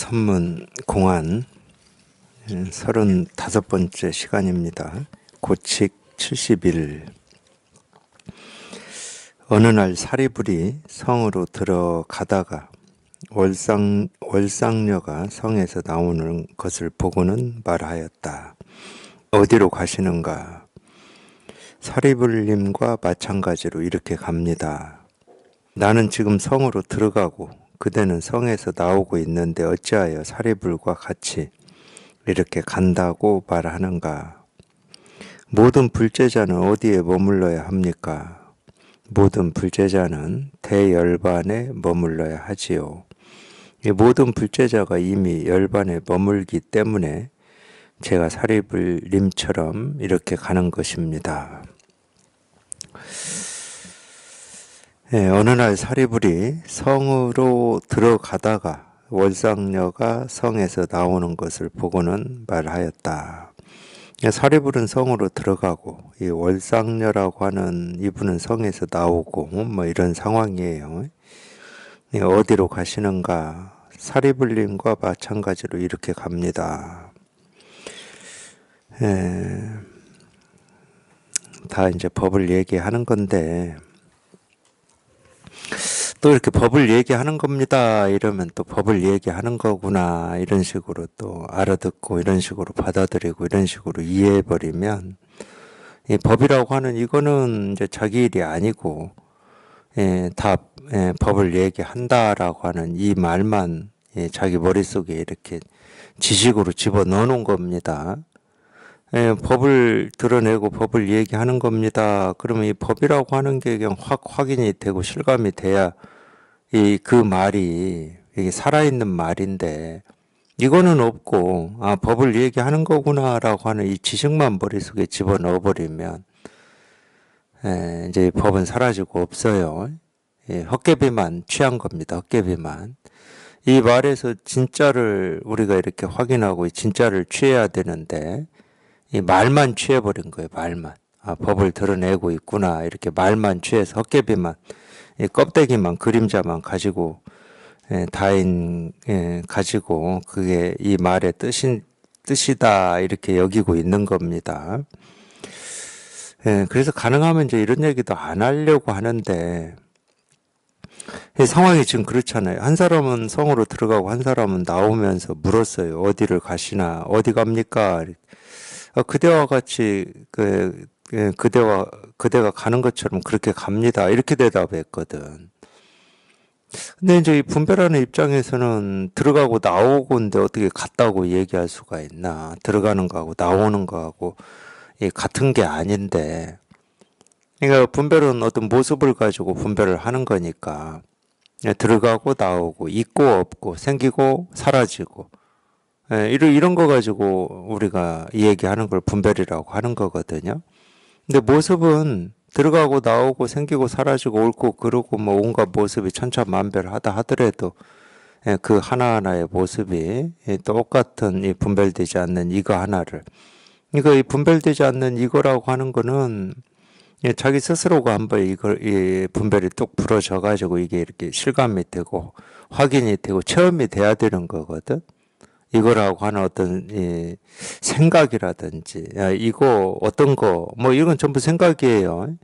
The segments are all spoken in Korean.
천문 공안 35번째 시간입니다. 고칙 70일. 어느 날 사리불이 성으로 들어가다가 월상녀가 성에서 나오는 것을 보고는 말하였다. 어디로 가시는가? 사리불님과 마찬가지로 이렇게 갑니다. 나는 지금 성으로 들어가고 그대는 성에서 나오고 있는데 어찌하여 사리불과 같이 이렇게 간다고 말하는가? 모든 불제자는 어디에 머물러야 합니까? 모든 불제자는 대열반에 머물러야 하지요. 이 모든 불제자가 이미 열반에 머물기 때문에 제가 사리불님처럼 이렇게 가는 것입니다. 어느 날 사리불이 성으로 들어가다가 월상녀가 성에서 나오는 것을 보고는 말하였다. 사리불은 성으로 들어가고 이 월상녀라고 하는 이분은 성에서 나오고 뭐 이런 상황이에요. 어디로 가시는가? 사리불님과 마찬가지로 이렇게 갑니다. 다 이제 법을 얘기하는 건데 또 이렇게 법을 얘기하는 겁니다 이러면 또 법을 얘기하는 거구나 이런 식으로 또 알아듣고 이런 식으로 받아들이고 이런 식으로 이해해버리면 이 법이라고 하는 이거는 이제 자기 일이 아니고 다 법을 얘기한다라고 하는 이 말만 자기 머릿속에 이렇게 지식으로 집어넣어 놓은 겁니다. 법을 드러내고 법을 얘기하는 겁니다. 그러면 이 법이라고 하는 게 그냥 확인이 되고 실감이 돼야 그 말이 이게 살아있는 말인데 이거는 없고 법을 얘기하는 거구나라고 하는 이 지식만 머릿속에 집어넣어버리면 이제 이 법은 사라지고 없어요. 헛개비만 취한 겁니다. 헛개비만. 이 말에서 진짜를 우리가 이렇게 확인하고 진짜를 취해야 되는데 이 말만 취해버린 거예요. 말만. 법을 드러내고 있구나. 이렇게 말만 취해서 헛개비만, 이 껍데기만, 그림자만 가지고, 다인, 가지고, 그게 이 말의 뜻이다. 이렇게 여기고 있는 겁니다. 그래서 가능하면 이제 이런 얘기도 안 하려고 하는데, 상황이 지금 그렇잖아요. 한 사람은 성으로 들어가고 한 사람은 나오면서 물었어요. 어디를 가시나? 어디 갑니까? 그대와 같이 그대가 가는 것처럼 그렇게 갑니다. 이렇게 대답했거든. 근데 이제 이 분별하는 입장에서는 들어가고 나오고인데 어떻게 같다고 얘기할 수가 있나? 들어가는 거하고 나오는 거하고 같은 게 아닌데. 그러니까 분별은 어떤 모습을 가지고 분별을 하는 거니까 들어가고 나오고 있고 없고 생기고 사라지고. 이런 거 가지고 우리가 얘기하는 걸 분별이라고 하는 거거든요. 근데 모습은 들어가고 나오고 생기고 사라지고 옳고 그르고 뭐 온갖 모습이 천차만별하다 하더라도 그 하나하나의 모습이 똑같은 이 분별되지 않는 이거 하나를 이 분별되지 않는 이거라고 하는 거는 자기 스스로가 한번 이 분별이 뚝 부러져 가지고 이게 이렇게 실감이 되고 확인이 되고 체험이 돼야 되는 거거든. 이거라고 하는 어떤 생각이라든지 이거 어떤 거 뭐 이건 전부 생각이에요.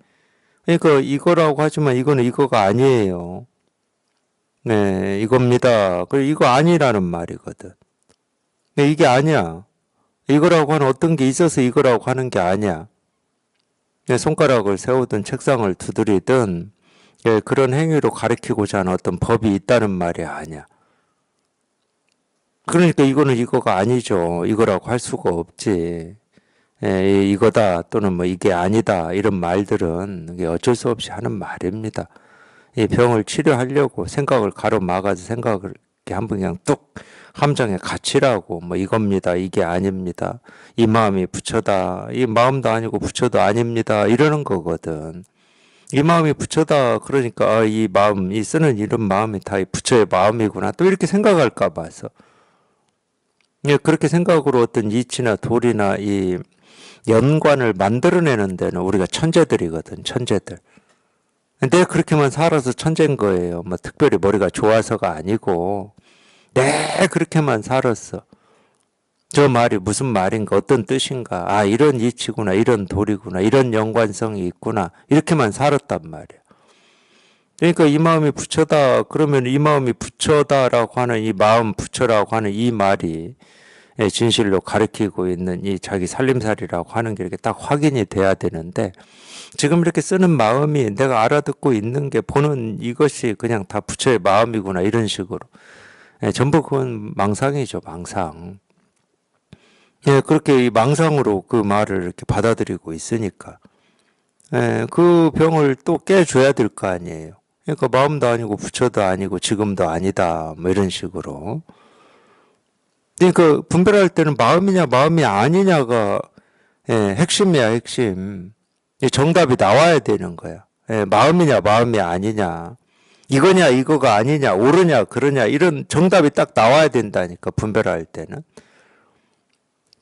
그러니까 이거라고 하지만 이거는 이거가 아니에요. 네, 이겁니다. 그리고 이거 아니라는 말이거든. 네, 이게 아니야. 이거라고 하는 어떤 게 있어서 이거라고 하는 게 아니야. 네, 손가락을 세우든 책상을 두드리든 그런 행위로 가리키고자 하는 어떤 법이 있다는 말이 아니야. 그러니까 이거는 이거가 아니죠. 이거라고 할 수가 없지. 이거다 또는 뭐 이게 아니다 이런 말들은 이게 어쩔 수 없이 하는 말입니다. 이 병을 치료하려고 생각을 가로막아서 생각을 이렇게 한번 그냥 뚝 함정에 갇히라고 뭐 이겁니다. 이게 아닙니다. 이 마음이 부처다. 이 마음도 아니고 부처도 아닙니다. 이러는 거거든. 이 마음이 부처다. 그러니까 이 마음, 이 쓰는 이런 마음이 다 부처의 마음이구나. 또 이렇게 생각할까 봐서. 그렇게 생각으로 어떤 이치나 도리나 이 연관을 만들어내는 데는 우리가 천재들이거든, 천재들. 내가 그렇게만 살아서 천재인 거예요. 뭐 특별히 머리가 좋아서가 아니고 네, 그렇게만 살았어. 저 말이 무슨 말인가, 어떤 뜻인가, 아, 이런 이치구나, 이런 도리구나, 이런 연관성이 있구나, 이렇게만 살았단 말이야. 그러니까 이 마음이 부처다, 그러면 이 마음이 부처다라고 하는 이 마음 부처라고 하는 이 말이 진실로 가리키고 있는 이 자기 살림살이라고 하는 게 이렇게 딱 확인이 돼야 되는데, 지금 이렇게 쓰는 마음이 내가 알아듣고 있는 게 보는 이것이 그냥 다 부처의 마음이구나, 이런 식으로. 전부 그건 망상이죠, 망상. 그렇게 이 망상으로 그 말을 이렇게 받아들이고 있으니까. 그 병을 또 깨줘야 될 거 아니에요. 그러니까 마음도 아니고 부처도 아니고 지금도 아니다, 뭐 이런 식으로. 그러니까 분별할 때는 마음이냐 마음이 아니냐가 핵심이야, 핵심. 정답이 나와야 되는 거야. 마음이냐 마음이 아니냐, 이거냐 이거가 아니냐, 옳으냐 그러냐, 이런 정답이 딱 나와야 된다니까, 분별할 때는.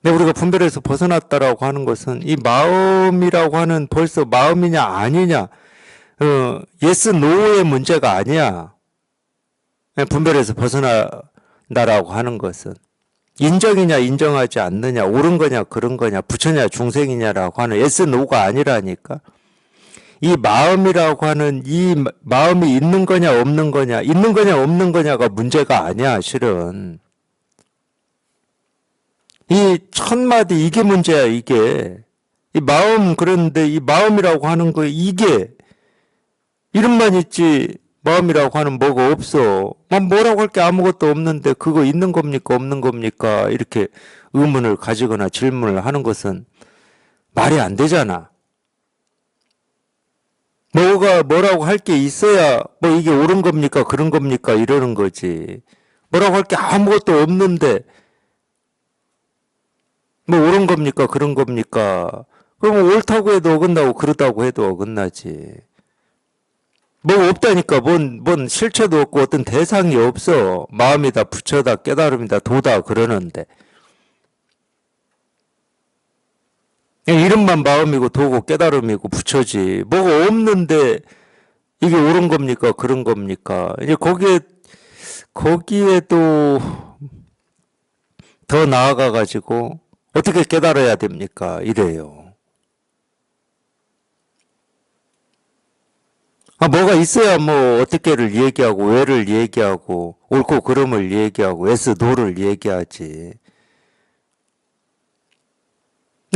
근데 우리가 분별에서 벗어났다라고 하는 것은 이 마음이라고 하는 벌써 마음이냐 아니냐, 예스 노의 문제가 아니야. 분별에서 벗어난다라고 하는 것은 인정이냐 인정하지 않느냐, 옳은 거냐 그런 거냐, 부처냐 중생이냐라고 하는 예스 노가 아니라니까. 이 마음이라고 하는 이 마음이 있는 거냐 없는 거냐, 있는 거냐 없는 거냐가 문제가 아니야, 실은. 이 첫마디 이게 문제야, 이게. 이 마음, 그런데 이 마음이라고 하는 거, 이게 이름만 있지 마음이라고 하는 뭐가 없어. 뭐라고 할 게 아무것도 없는데 그거 있는 겁니까 없는 겁니까, 이렇게 의문을 가지거나 질문을 하는 것은 말이 안 되잖아. 뭐라고 할 게 있어야 뭐 이게 옳은 겁니까 그런 겁니까 이러는 거지. 뭐라고 할 게 아무것도 없는데 뭐 옳은 겁니까 그런 겁니까? 그럼 옳다고 해도 어긋나고 그러다고 해도 어긋나지. 뭐 없다니까. 뭔 실체도 없고 어떤 대상이 없어. 마음이다 부처다 깨달음이다 도다 그러는데, 이름만 마음이고 도고 깨달음이고 부처지. 뭐가 없는데 이게 옳은 겁니까 그런 겁니까? 이제 거기에도 더 나아가 가지고 어떻게 깨달아야 됩니까 이래요. 뭐가 있어야 뭐 어떻게를 얘기하고 왜를 얘기하고 옳고 그름을 얘기하고 예스 노를 얘기하지.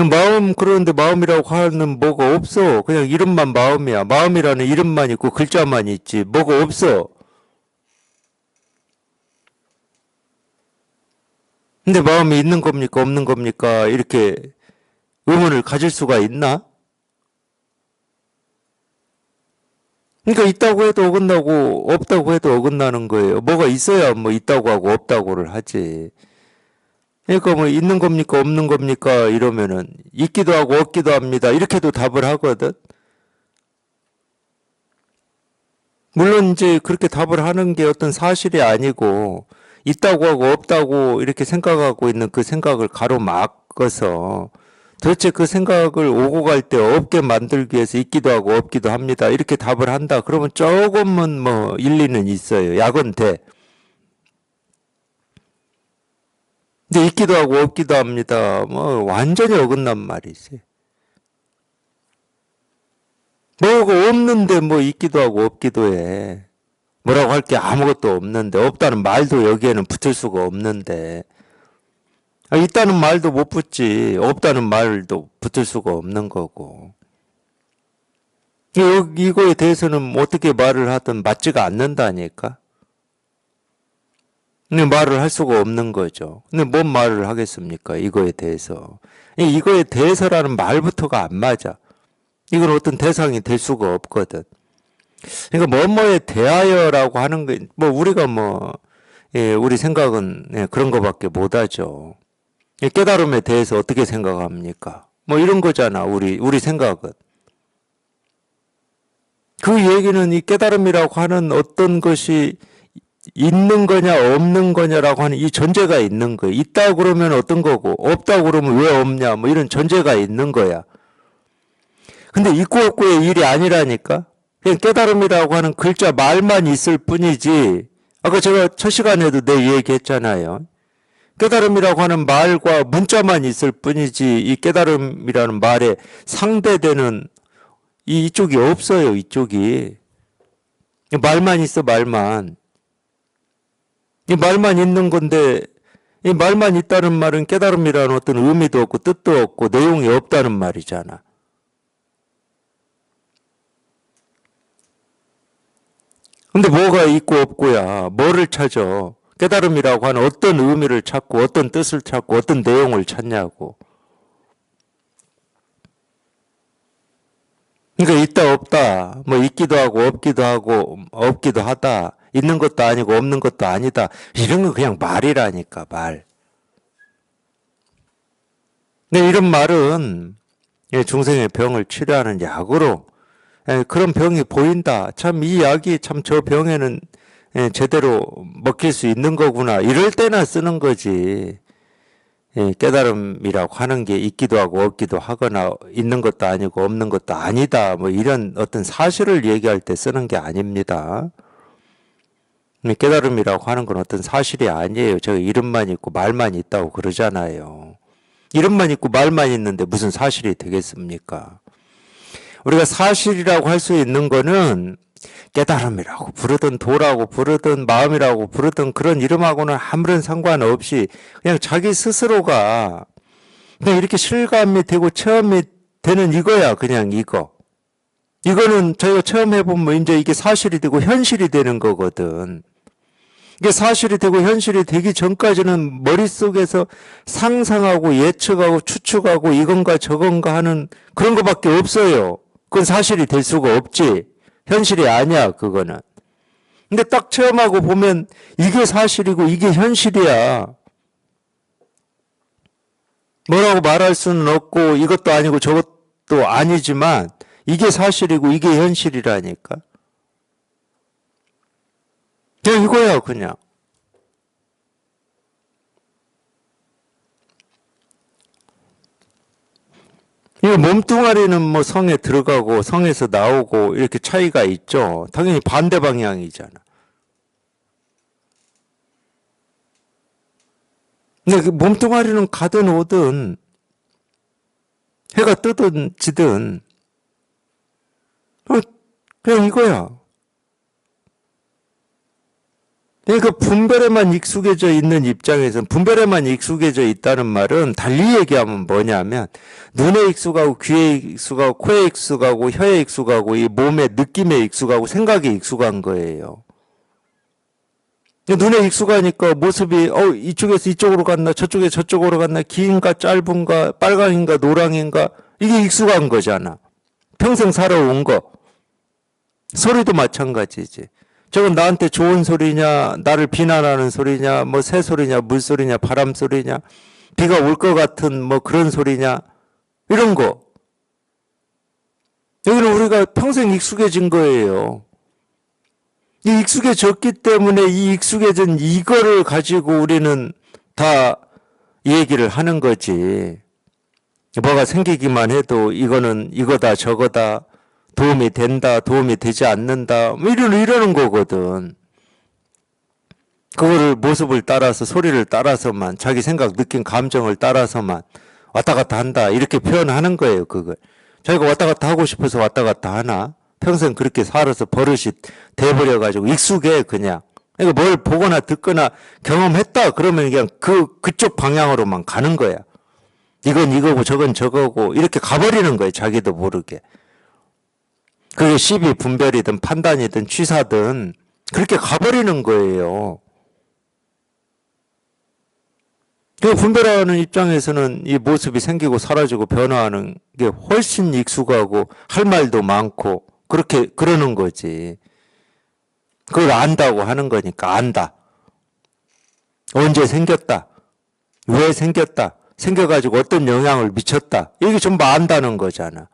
마음, 그런데 마음이라고 하는 뭐가 없어. 그냥 이름만 마음이야. 마음이라는 이름만 있고 글자만 있지 뭐가 없어. 근데 마음이 있는 겁니까 없는 겁니까 이렇게 의문을 가질 수가 있나? 그러니까 있다고 해도 어긋나고 없다고 해도 어긋나는 거예요. 뭐가 있어야 뭐 있다고 하고 없다고를 하지. 그러니까 뭐 있는 겁니까 없는 겁니까 이러면은 있기도 하고 없기도 합니다, 이렇게도 답을 하거든. 물론 이제 그렇게 답을 하는 게 어떤 사실이 아니고 있다고 하고 없다고 이렇게 생각하고 있는 그 생각을 가로막어서 도대체 그 생각을 오고 갈 때 없게 만들기 위해서 있기도 하고 없기도 합니다, 이렇게 답을 한다. 그러면 조금은 뭐 일리는 있어요. 약은 돼. 근데 있기도 하고 없기도 합니다, 뭐 완전히 어긋난 말이지. 뭐가 없는데 뭐 있기도 하고 없기도 해. 뭐라고 할 게 아무것도 없는데, 없다는 말도 여기에는 붙을 수가 없는데, 있다는 말도 못 붙지, 없다는 말도 붙을 수가 없는 거고. 이거에 대해서는 어떻게 말을 하든 맞지가 않는다니까. 근데 말을 할 수가 없는 거죠. 근데 뭔 말을 하겠습니까 이거에 대해서. 이거에 대해서라는 말부터가 안 맞아. 이건 어떤 대상이 될 수가 없거든. 그러니까 뭐뭐에 대하여라고 하는 거, 뭐 우리가 우리 생각은 그런 거밖에 못하죠. 깨달음에 대해서 어떻게 생각합니까? 뭐 이런 거잖아, 우리 생각은. 그 얘기는 이 깨달음이라고 하는 어떤 것이 있는 거냐 없는 거냐라고 하는 이 전제가 있는 거예요. 있다 그러면 어떤 거고 없다 그러면 왜 없냐, 뭐 이런 전제가 있는 거야. 근데 있고 없고의 일이 아니라니까. 그냥 깨달음이라고 하는 글자 말만 있을 뿐이지 아까 제가 첫 시간에도 내 얘기했잖아요. 깨달음이라고 하는 말과 문자만 있을 뿐이지 이 깨달음이라는 말에 상대되는 이쪽이 없어요. 이쪽이. 말만 있어 말만. 이 말만 있는 건데 이 말만 있다는 말은 깨달음이라는 어떤 의미도 없고 뜻도 없고 내용이 없다는 말이잖아. 근데 뭐가 있고 없고야 뭐를 찾아? 깨달음이라고 하는 어떤 의미를 찾고 어떤 뜻을 찾고 어떤 내용을 찾냐고. 그러니까 있다 없다 뭐 있기도 하고 없기도 하고 없기도 하다 있는 것도 아니고 없는 것도 아니다 이런 건 그냥 말이라니까 말. 근데 이런 말은 중생의 병을 치료하는 약으로 그런 병이 보인다. 참 이 약이 참 저 병에는 제대로 먹힐 수 있는 거구나. 이럴 때나 쓰는 거지. 깨달음이라고 하는 게 있기도 하고 없기도 하거나 있는 것도 아니고 없는 것도 아니다. 뭐 이런 어떤 사실을 얘기할 때 쓰는 게 아닙니다. 깨달음이라고 하는 건 어떤 사실이 아니에요. 저 이름만 있고 말만 있다고 그러잖아요. 이름만 있고 말만 있는데 무슨 사실이 되겠습니까? 우리가 사실이라고 할 수 있는 거는 깨달음이라고 부르든 도라고 부르든 마음이라고 부르든 그런 이름하고는 아무런 상관없이 그냥 자기 스스로가 그냥 이렇게 실감이 되고 체험이 되는 이거야. 그냥 이거. 이거는 저희가 체험해보면 이제 이게 사실이 되고 현실이 되는 거거든. 이게 사실이 되고 현실이 되기 전까지는 머릿속에서 상상하고 예측하고 추측하고 이건가 저건가 하는 그런 거밖에 없어요. 그건 사실이 될 수가 없지. 현실이 아니야, 그거는. 근데 딱 체험하고 보면 이게 사실이고 이게 현실이야. 뭐라고 말할 수는 없고 이것도 아니고 저것도 아니지만 이게 사실이고 이게 현실이라니까. 그냥 이거야, 그냥. 이 몸뚱아리는 뭐 성에 들어가고 성에서 나오고 이렇게 차이가 있죠. 당연히 반대 방향이잖아. 근데 그 몸뚱아리는 가든 오든 해가 뜨든 지든 그냥 이거야. 그러니까 분별에만 익숙해져 있는 입장에서는 분별에만 익숙해져 있다는 말은 달리 얘기하면 뭐냐면 눈에 익숙하고 귀에 익숙하고 코에 익숙하고 혀에 익숙하고 이 몸의 느낌에 익숙하고 생각에 익숙한 거예요. 눈에 익숙하니까 모습이 이쪽에서 이쪽으로 갔나 저쪽에 저쪽으로 갔나 긴가 짧은가 빨강인가 노랑인가 이게 익숙한 거잖아. 평생 살아온 거. 소리도 마찬가지지. 저건 나한테 좋은 소리냐, 나를 비난하는 소리냐, 뭐 새소리냐, 물소리냐, 바람소리냐, 비가 올 것 같은 뭐 그런 소리냐, 이런 거. 여기는 우리가 평생 익숙해진 거예요. 이 익숙해졌기 때문에 이 익숙해진 이거를 가지고 우리는 다 얘기를 하는 거지. 뭐가 생기기만 해도 이거는 이거다 저거다. 도움이 된다, 도움이 되지 않는다, 뭐 이러는 거거든. 그거를 모습을 따라서, 소리를 따라서만, 자기 생각, 느낌, 감정을 따라서만 왔다 갔다 한다. 이렇게 표현하는 거예요, 그걸. 자기가 왔다 갔다 하고 싶어서 왔다 갔다 하나? 평생 그렇게 살아서 버릇이 돼버려가지고 익숙해, 그냥. 그러니까 뭘 보거나 듣거나 경험했다, 그러면 그냥 그쪽 방향으로만 가는 거야. 이건 이거고 저건 저거고, 이렇게 가버리는 거예요, 자기도 모르게. 그게 시비 분별이든 판단이든 취사든 그렇게 가버리는 거예요. 그 분별하는 입장에서는 이 모습이 생기고 사라지고 변화하는 게 훨씬 익숙하고 할 말도 많고 그렇게 그러는 거지. 그걸 안다고 하는 거니까 안다. 언제 생겼다. 왜 생겼다. 생겨가지고 어떤 영향을 미쳤다. 이게 전부 안다는 거잖아.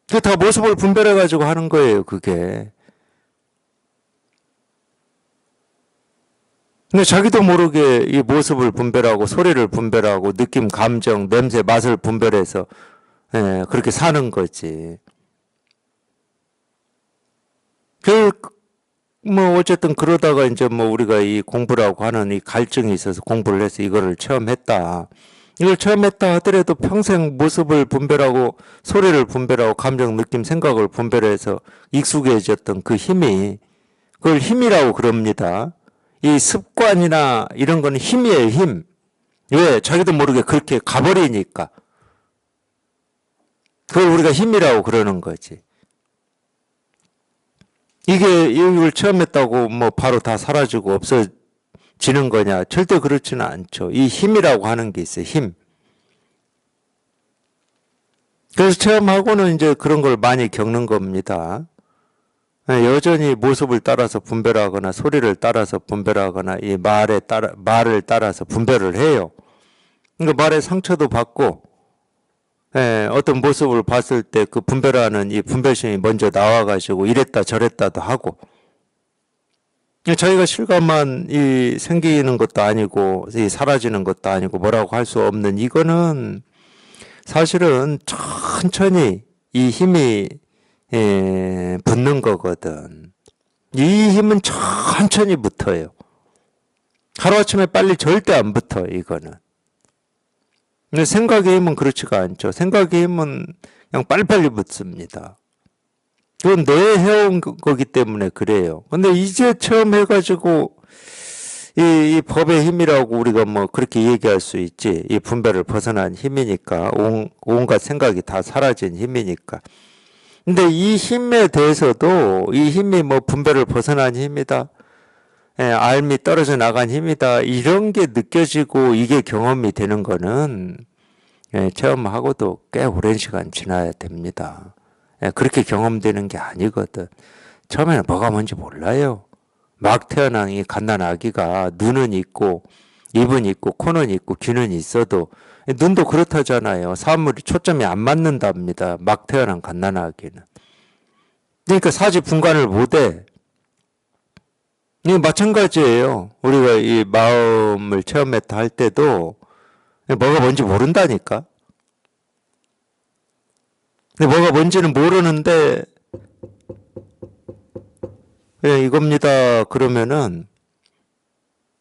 그게 다 모습을 분별해가지고 하는 거예요, 그게. 근데 자기도 모르게 이 모습을 분별하고 소리를 분별하고 느낌, 감정, 냄새, 맛을 분별해서 그렇게 사는 거지. 뭐 어쨌든 그러다가 이제 뭐 우리가 이 공부라고 하는 이 갈증이 있어서 공부를 해서 이거를 체험했다. 이걸 체험했다 하더라도 평생 모습을 분별하고 소리를 분별하고 감정, 느낌, 생각을 분별해서 익숙해졌던 그 힘이 그걸 힘이라고 그럽니다. 이 습관이나 이런 거는 힘이에요, 힘. 왜? 자기도 모르게 그렇게 가버리니까. 그걸 우리가 힘이라고 그러는 거지. 이걸 체험했다고 뭐 바로 다 사라지고 없어지는 거냐? 절대 그렇지는 않죠. 이 힘이라고 하는 게 있어요, 힘. 그래서 체험하고는 이제 그런 걸 많이 겪는 겁니다. 여전히 모습을 따라서 분별하거나 소리를 따라서 분별하거나 이 말을 따라서 분별을 해요. 그러니까 말에 상처도 받고 어떤 모습을 봤을 때 그 분별하는 이 분별심이 먼저 나와가지고 이랬다 저랬다도 하고 자기가 실감만 이 생기는 것도 아니고 이 사라지는 것도 아니고 뭐라고 할 수 없는 이거는 사실은 천천히 이 힘이 붙는 거거든. 이 힘은 천천히 붙어요. 하루아침에 빨리 절대 안 붙어 이거는. 근데 생각의 힘은 그렇지가 않죠. 생각의 힘은 그냥 빨리빨리 붙습니다. 그건 뇌에 해온 거기 때문에 그래요. 근데 이제 처음 해가지고 이 법의 힘이라고 우리가 뭐 그렇게 얘기할 수 있지. 이 분별을 벗어난 힘이니까 온갖 생각이 다 사라진 힘이니까. 근데 이 힘에 대해서도 이 힘이 뭐 분별을 벗어난 힘이다. 알미 떨어져 나간 힘이다. 이런 게 느껴지고 이게 경험이 되는 거는 체험하고도 꽤 오랜 시간 지나야 됩니다. 그렇게 경험되는 게 아니거든. 처음에는 뭐가 뭔지 몰라요. 막 태어난 이 갓난 아기가 눈은 있고 입은 있고 코는 있고 귀는 있어도 눈도 그렇다잖아요. 사물이 초점이 안 맞는답니다. 막 태어난 갓난 아기는. 그러니까 사지분간을 못해. 이거 마찬가지예요. 우리가 이 마음을 체험했다 할 때도 뭐가 뭔지 모른다니까. 근데 뭐가 뭔지는 모르는데 이겁니다. 그러면은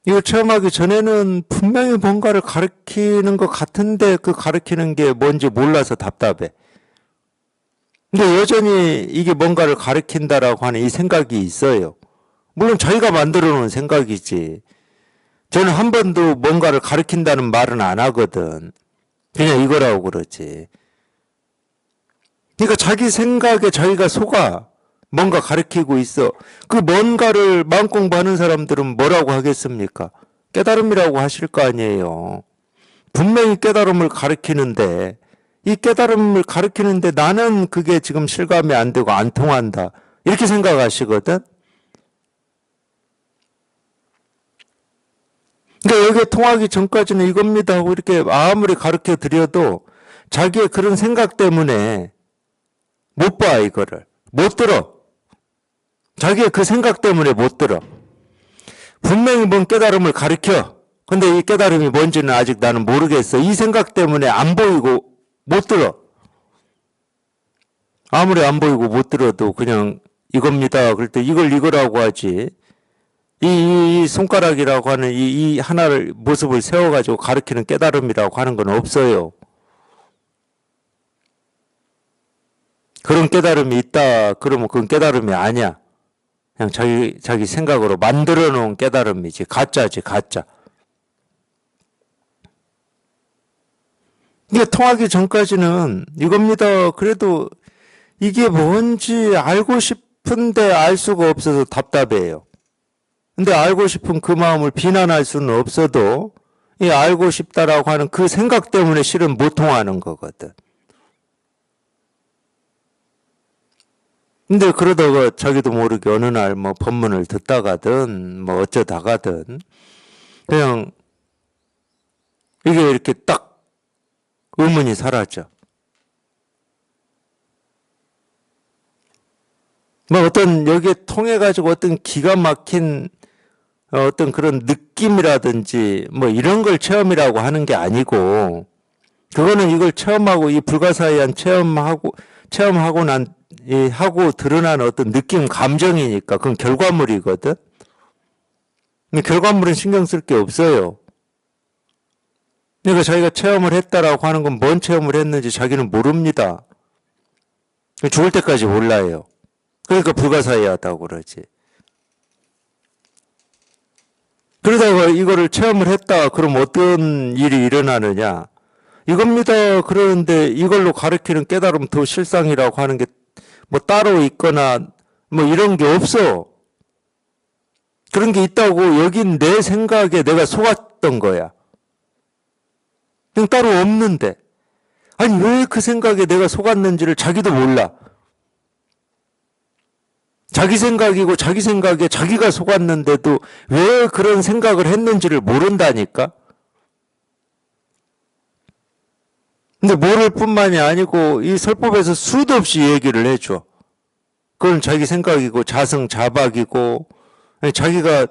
이거 체험하기 전에는 분명히 뭔가를 가르치는 것 같은데 그 가르치는 게 뭔지 몰라서 답답해. 근데 여전히 이게 뭔가를 가르친다라고 하는 이 생각이 있어요. 물론 자기가 만들어 놓은 생각이지. 저는 한 번도 뭔가를 가르친다는 말은 안 하거든. 그냥 이거라고 그러지. 그러니까 자기 생각에 자기가 속아. 뭔가 가르치고 있어. 그 뭔가를 마음 공부하는 사람들은 뭐라고 하겠습니까? 깨달음이라고 하실 거 아니에요. 분명히 깨달음을 가르치는데 이 깨달음을 가르치는데 나는 그게 지금 실감이 안 되고 안 통한다. 이렇게 생각하시거든. 그러니까 여기에 통하기 전까지는 이겁니다 하고 이렇게 아무리 가르쳐 드려도 자기의 그런 생각 때문에 못 봐, 이거를. 못 들어. 자기의 그 생각 때문에 못 들어. 분명히 뭔 깨달음을 가르쳐. 근데 이 깨달음이 뭔지는 아직 나는 모르겠어. 이 생각 때문에 안 보이고 못 들어. 아무리 안 보이고 못 들어도 그냥 이겁니다. 그럴 때 이걸 이거라고 하지. 이 손가락이라고 하는 이 하나를 모습을 세워가지고 가르치는 깨달음이라고 하는 건 없어요. 그런 깨달음이 있다. 그러면 그건 깨달음이 아니야. 그냥 자기 생각으로 만들어 놓은 깨달음이지. 가짜지, 가짜. 이게 통하기 전까지는 이겁니다. 그래도 이게 뭔지 알고 싶은데 알 수가 없어서 답답해요. 근데 알고 싶은 그 마음을 비난할 수는 없어도 이 알고 싶다라고 하는 그 생각 때문에 실은 못 통하는 거거든. 근데 그러다가 자기도 모르게 어느 날 뭐 법문을 듣다가든 뭐 어쩌다가든 그냥 이게 이렇게 딱 의문이 사라져. 뭐 어떤 여기에 통해 가지고 어떤 기가 막힌 어떤 그런 느낌이라든지 뭐 이런 걸 체험이라고 하는 게 아니고 그거는 이걸 체험하고 이 불가사의한 체험하고 체험하고 하고 드러난 어떤 느낌, 감정이니까 그건 결과물이거든. 근데 결과물은 신경 쓸 게 없어요. 그러니까 자기가 체험을 했다라고 하는 건 뭔 체험을 했는지 자기는 모릅니다. 죽을 때까지 몰라요. 그러니까 불가사의하다고 그러지. 그러다가 이거를 체험을 했다. 그럼 어떤 일이 일어나느냐. 이겁니다. 그러는데 이걸로 가르치는 깨달음 더 실상이라고 하는 게 뭐 따로 있거나 뭐 이런 게 없어. 그런 게 있다고 여긴 내 생각에 내가 속았던 거야. 그냥 따로 없는데. 아니 왜 그 생각에 내가 속았는지를 자기도 몰라. 자기 생각이고 자기 생각에 자기가 속았는데도 왜 그런 생각을 했는지를 모른다니까. 근데 모를 뿐만이 아니고 이 설법에서 수도 없이 얘기를 해줘. 그건 자기 생각이고 자승자박이고 자기가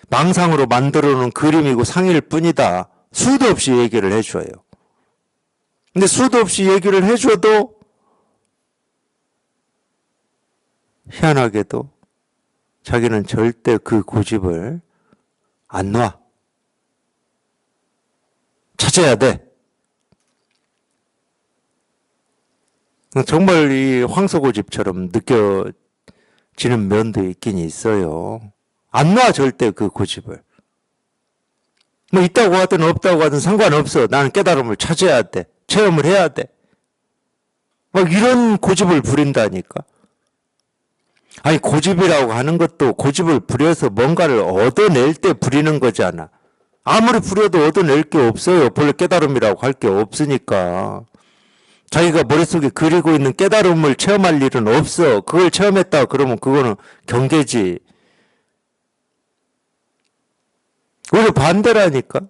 망상으로 만들어 놓은 그림이고 상일 뿐이다. 수도 없이 얘기를 해줘요. 근데 수도 없이 얘기를 해줘도 희한하게도 자기는 절대 그 고집을 안 놔. 찾아야 돼. 정말 이 황소고집처럼 느껴지는 면도 있긴 있어요. 안 놔, 절대 그 고집을. 뭐 있다고 하든 없다고 하든 상관없어. 나는 깨달음을 찾아야 돼. 체험을 해야 돼. 막 이런 고집을 부린다니까. 아니 고집이라고 하는 것도 고집을 부려서 뭔가를 얻어낼 때 부리는 거잖아. 아무리 부려도 얻어낼 게 없어요. 본래 깨달음이라고 할 게 없으니까. 자기가 머릿속에 그리고 있는 깨달음을 체험할 일은 없어. 그걸 체험했다 그러면 그거는 경계지. 오히려 반대라니까.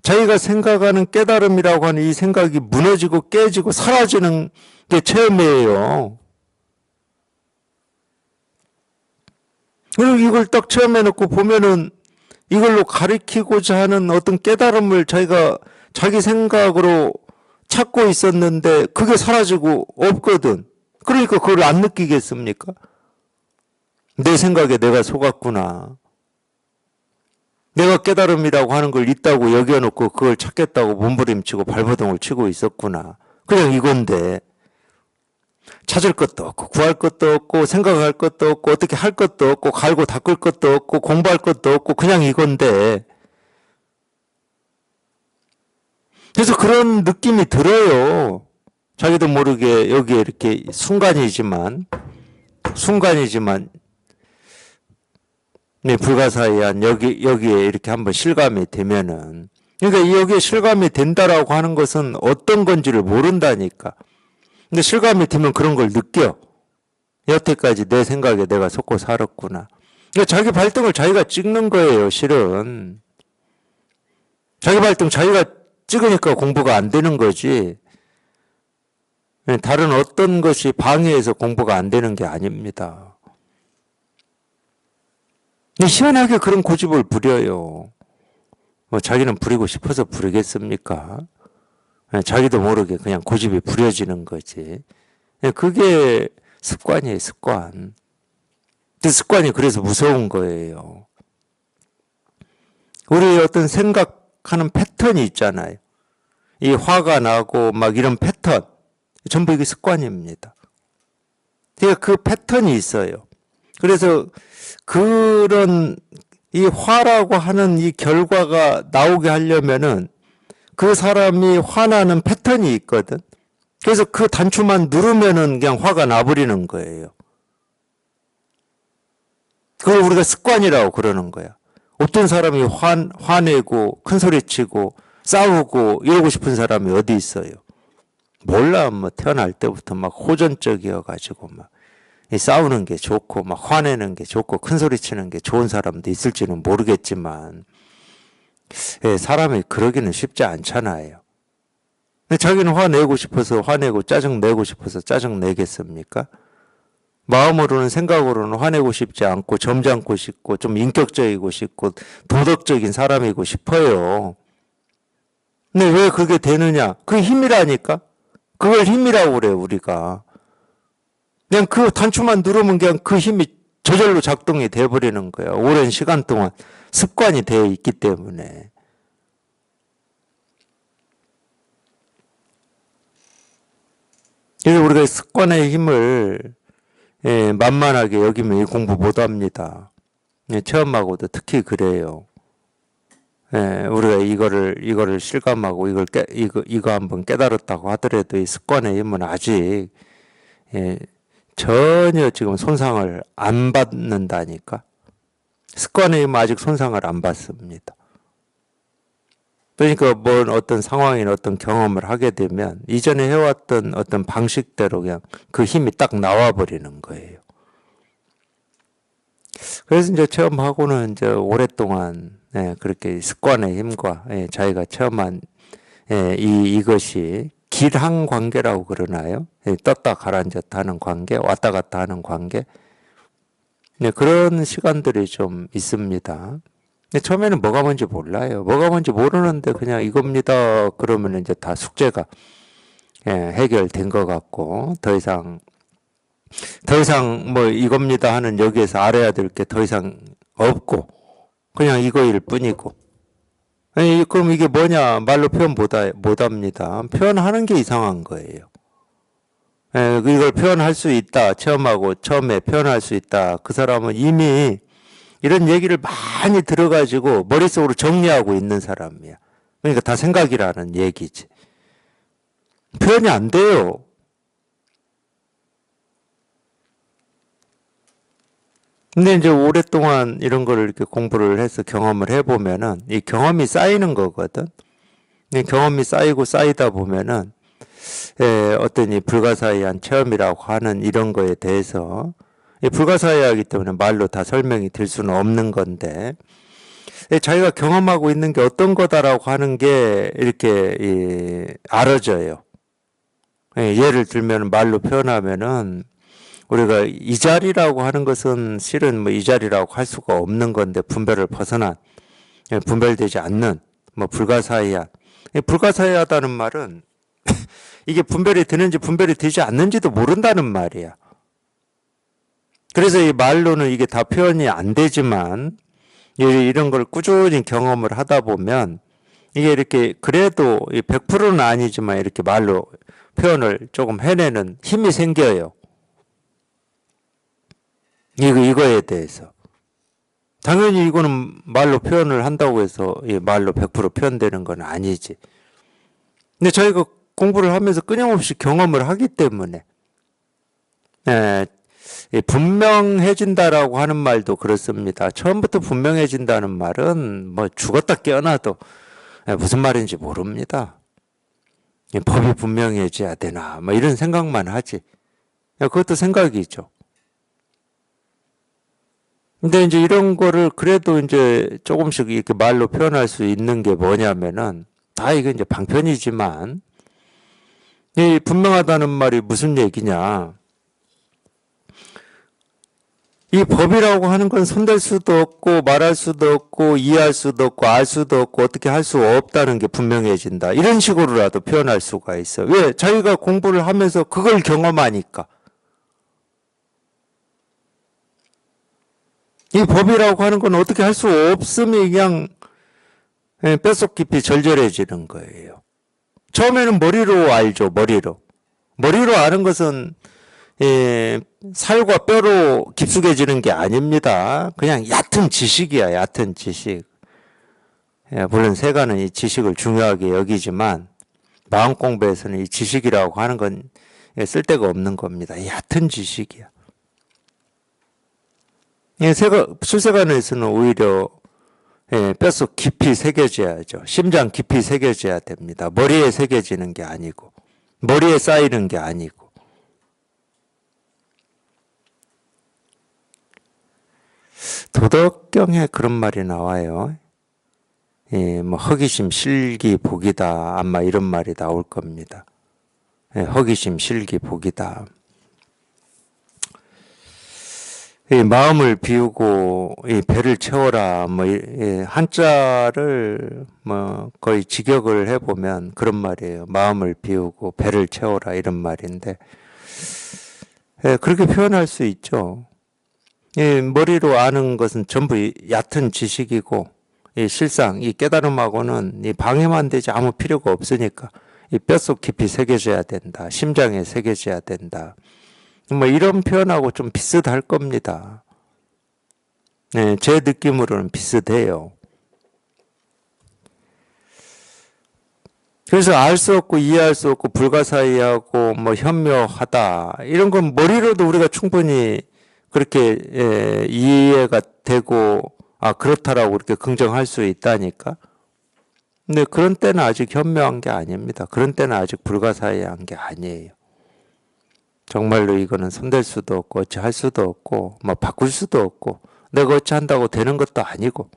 자기가 생각하는 깨달음이라고 하는 이 생각이 무너지고 깨지고 사라지는 게 체험이에요. 그리고 이걸 딱 체험해놓고 보면은 이걸로 가리키고자 하는 어떤 깨달음을 자기가 자기 생각으로 찾고 있었는데 그게 사라지고 없거든. 그러니까 그걸 안 느끼겠습니까? 내 생각에 내가 속았구나. 내가 깨달음이라고 하는 걸 있다고 여겨놓고 그걸 찾겠다고 몸부림치고 발버둥을 치고 있었구나. 그냥 이건데 찾을 것도 없고 구할 것도 없고 생각할 것도 없고 어떻게 할 것도 없고 갈고 닦을 것도 없고 공부할 것도 없고 그냥 이건데 그래서 그런 느낌이 들어요. 자기도 모르게 여기에 이렇게 순간이지만 네, 불가사의한 여기에 이렇게 한번 실감이 되면은 그러니까 여기에 실감이 된다라고 하는 것은 어떤 건지를 모른다니까. 근데 실감이 되면 그런 걸 느껴. 여태까지 내 생각에 내가 속고 살았구나. 그러니까 자기 발등을 자기가 찍는 거예요, 실은. 자기 발등 자기가 찍으니까 공부가 안 되는 거지. 다른 어떤 것이 방해해서 공부가 안 되는 게 아닙니다. 희한하게 그런 고집을 부려요. 뭐 자기는 부리고 싶어서 부리겠습니까? 자기도 모르게 그냥 고집이 부려지는 거지. 그게 습관이에요, 습관. 그 습관이 그래서 무서운 거예요. 우리 어떤 생각하는 패턴이 있잖아요. 이 화가 나고 막 이런 패턴. 전부 이게 습관입니다. 그러니까 그 패턴이 있어요. 그래서 그런 이 화라고 하는 이 결과가 나오게 하려면은 그 사람이 화나는 패턴이 있거든. 그래서 그 단추만 누르면은 그냥 화가 나버리는 거예요. 그걸 우리가 습관이라고 그러는 거야. 어떤 사람이 화내고 큰 소리치고 싸우고 이러고 싶은 사람이 어디 있어요? 몰라. 뭐 태어날 때부터 막 호전적이어가지고 막 싸우는 게 좋고 막 화내는 게 좋고 큰 소리 치는 게 좋은 사람도 있을지는 모르겠지만 사람이 그러기는 쉽지 않잖아요. 자기는 화내고 싶어서 화내고 짜증내고 싶어서 짜증내겠습니까? 마음으로는 생각으로는 화내고 싶지 않고 점잖고 싶고 좀 인격적이고 싶고 도덕적인 사람이고 싶어요. 근데 왜 그게 되느냐? 그게 힘이라니까? 그걸 힘이라고 그래요, 우리가. 그냥 그 단추만 누르면 그냥 그 힘이 저절로 작동이 돼버리는 거예요. 오랜 시간 동안 습관이 되어 있기 때문에. 그래서 우리가 습관의 힘을 만만하게 여기면 이 공부 못합니다. 체험하고도 특히 그래요. 우리가 이거를 실감하고 이거 한번 깨달았다고 하더라도 이 습관의 힘은 아직 전혀 지금 손상을 안 받는다니까. 습관의 힘은 아직 손상을 안 받습니다. 그러니까 뭐 어떤 상황이나 어떤 경험을 하게 되면 이전에 해왔던 어떤 방식대로 그냥 그 힘이 딱 나와버리는 거예요. 그래서 이제 체험하고는 이제 오랫동안 그렇게 습관의 힘과 자기가 체험한 이것이 길한 관계라고 그러나요? 떴다 가라앉았다 하는 관계, 왔다 갔다 하는 관계. 그런 시간들이 좀 있습니다. 처음에는 뭐가 뭔지 몰라요. 뭐가 뭔지 모르는데 그냥 이겁니다. 그러면 이제 다 숙제가 해결된 것 같고 더 이상 뭐 이겁니다 하는 여기에서 알아야 될 게 더 이상 없고 그냥 이거일 뿐이고. 아니, 그럼 이게 뭐냐 말로 표현 못합니다. 표현하는 게 이상한 거예요. 이걸 표현할 수 있다. 체험하고 처음에 표현할 수 있다. 그 사람은 이미 이런 얘기를 많이 들어가지고 머릿속으로 정리하고 있는 사람이야. 그러니까 다 생각이라는 얘기지. 표현이 안 돼요. 근데 이제 오랫동안 이런 거를 이렇게 공부를 해서 경험을 해보면은 이 경험이 쌓이는 거거든. 이 경험이 쌓이고 쌓이다 보면은 어떤 이 불가사의한 체험이라고 하는 이런 거에 대해서 불가사의하기 때문에 말로 다 설명이 될 수는 없는 건데 자기가 경험하고 있는 게 어떤 거다라고 하는 게 이렇게 알아져요. 예를 들면 말로 표현하면은 우리가 이 자리라고 하는 것은 실은 뭐 이 자리라고 할 수가 없는 건데 분별을 벗어난 분별되지 않는 뭐 불가사의한 불가사의하다는 말은 이게 분별이 되는지 분별이 되지 않는지도 모른다는 말이야. 그래서 이 말로는 이게 다 표현이 안 되지만 이런 걸 꾸준히 경험을 하다 보면 이게 이렇게 그래도 100%는 아니지만 이렇게 말로 표현을 조금 해내는 힘이 생겨요. 이거에 대해서. 당연히 이거는 말로 표현을 한다고 해서 말로 100% 표현되는 건 아니지. 근데 저희가 공부를 하면서 끊임없이 경험을 하기 때문에 분명해진다라고 하는 말도 그렇습니다. 처음부터 분명해진다는 말은 뭐 죽었다 깨어나도 무슨 말인지 모릅니다. 법이 분명해져야 되나 뭐 이런 생각만 하지. 그것도 생각이죠. 근데 이제 이런 거를 그래도 이제 조금씩 이렇게 말로 표현할 수 있는 게 뭐냐면은 다 이게 이제 방편이지만 이 분명하다는 말이 무슨 얘기냐. 이 법이라고 하는 건 손댈 수도 없고 말할 수도 없고 이해할 수도 없고 알 수도 없고 어떻게 할 수 없다는 게 분명해진다. 이런 식으로라도 표현할 수가 있어. 왜? 자기가 공부를 하면서 그걸 경험하니까. 이 법이라고 하는 건 어떻게 할 수 없음이 그냥 뼛속 깊이 절절해지는 거예요. 처음에는 머리로 알죠. 머리로 아는 것은 살과 뼈로 깊숙해지는 게 아닙니다. 그냥 얕은 지식이야. 얕은 지식. 물론 세간은 이 지식을 중요하게 여기지만 마음 공부에서는 이 지식이라고 하는 건 쓸데가 없는 겁니다. 얕은 지식이야. 출세관에서는 오히려 뼛속 깊이 새겨져야죠. 심장 깊이 새겨져야 됩니다. 머리에 새겨지는 게 아니고 머리에 쌓이는 게 아니고. 도덕경에 그런 말이 나와요. 뭐 허기심 실기 복이다 아마 이런 말이 나올 겁니다. 허기심 실기 복이다. 이 마음을 비우고 이 배를 채워라 뭐 한자를 뭐 거의 직역을 해보면 그런 말이에요. 마음을 비우고 배를 채워라 이런 말인데 예, 그렇게 표현할 수 있죠. 이 머리로 아는 것은 전부 얕은 지식이고, 이 실상, 이 깨달음하고는 이 방해만 되지 아무 필요가 없으니까, 이 뼛속 깊이 새겨져야 된다. 심장에 새겨져야 된다. 뭐 이런 표현하고 좀 비슷할 겁니다. 네, 제 느낌으로는 비슷해요. 그래서 알 수 없고 이해할 수 없고 불가사의하고 뭐 현묘하다 이런 건 머리로도 우리가 충분히 그렇게 이해가 되고 아 그렇다라고 그렇게 긍정할 수 있다니까. 근데 그런 때는 아직 현묘한 게 아닙니다. 그런 때는 아직 불가사의한 게 아니에요. 정말로 이거는 손댈 수도 없고 어찌 할 수도 없고 뭐 바꿀 수도 없고 내가 어찌 한다고 되는 것도 아니고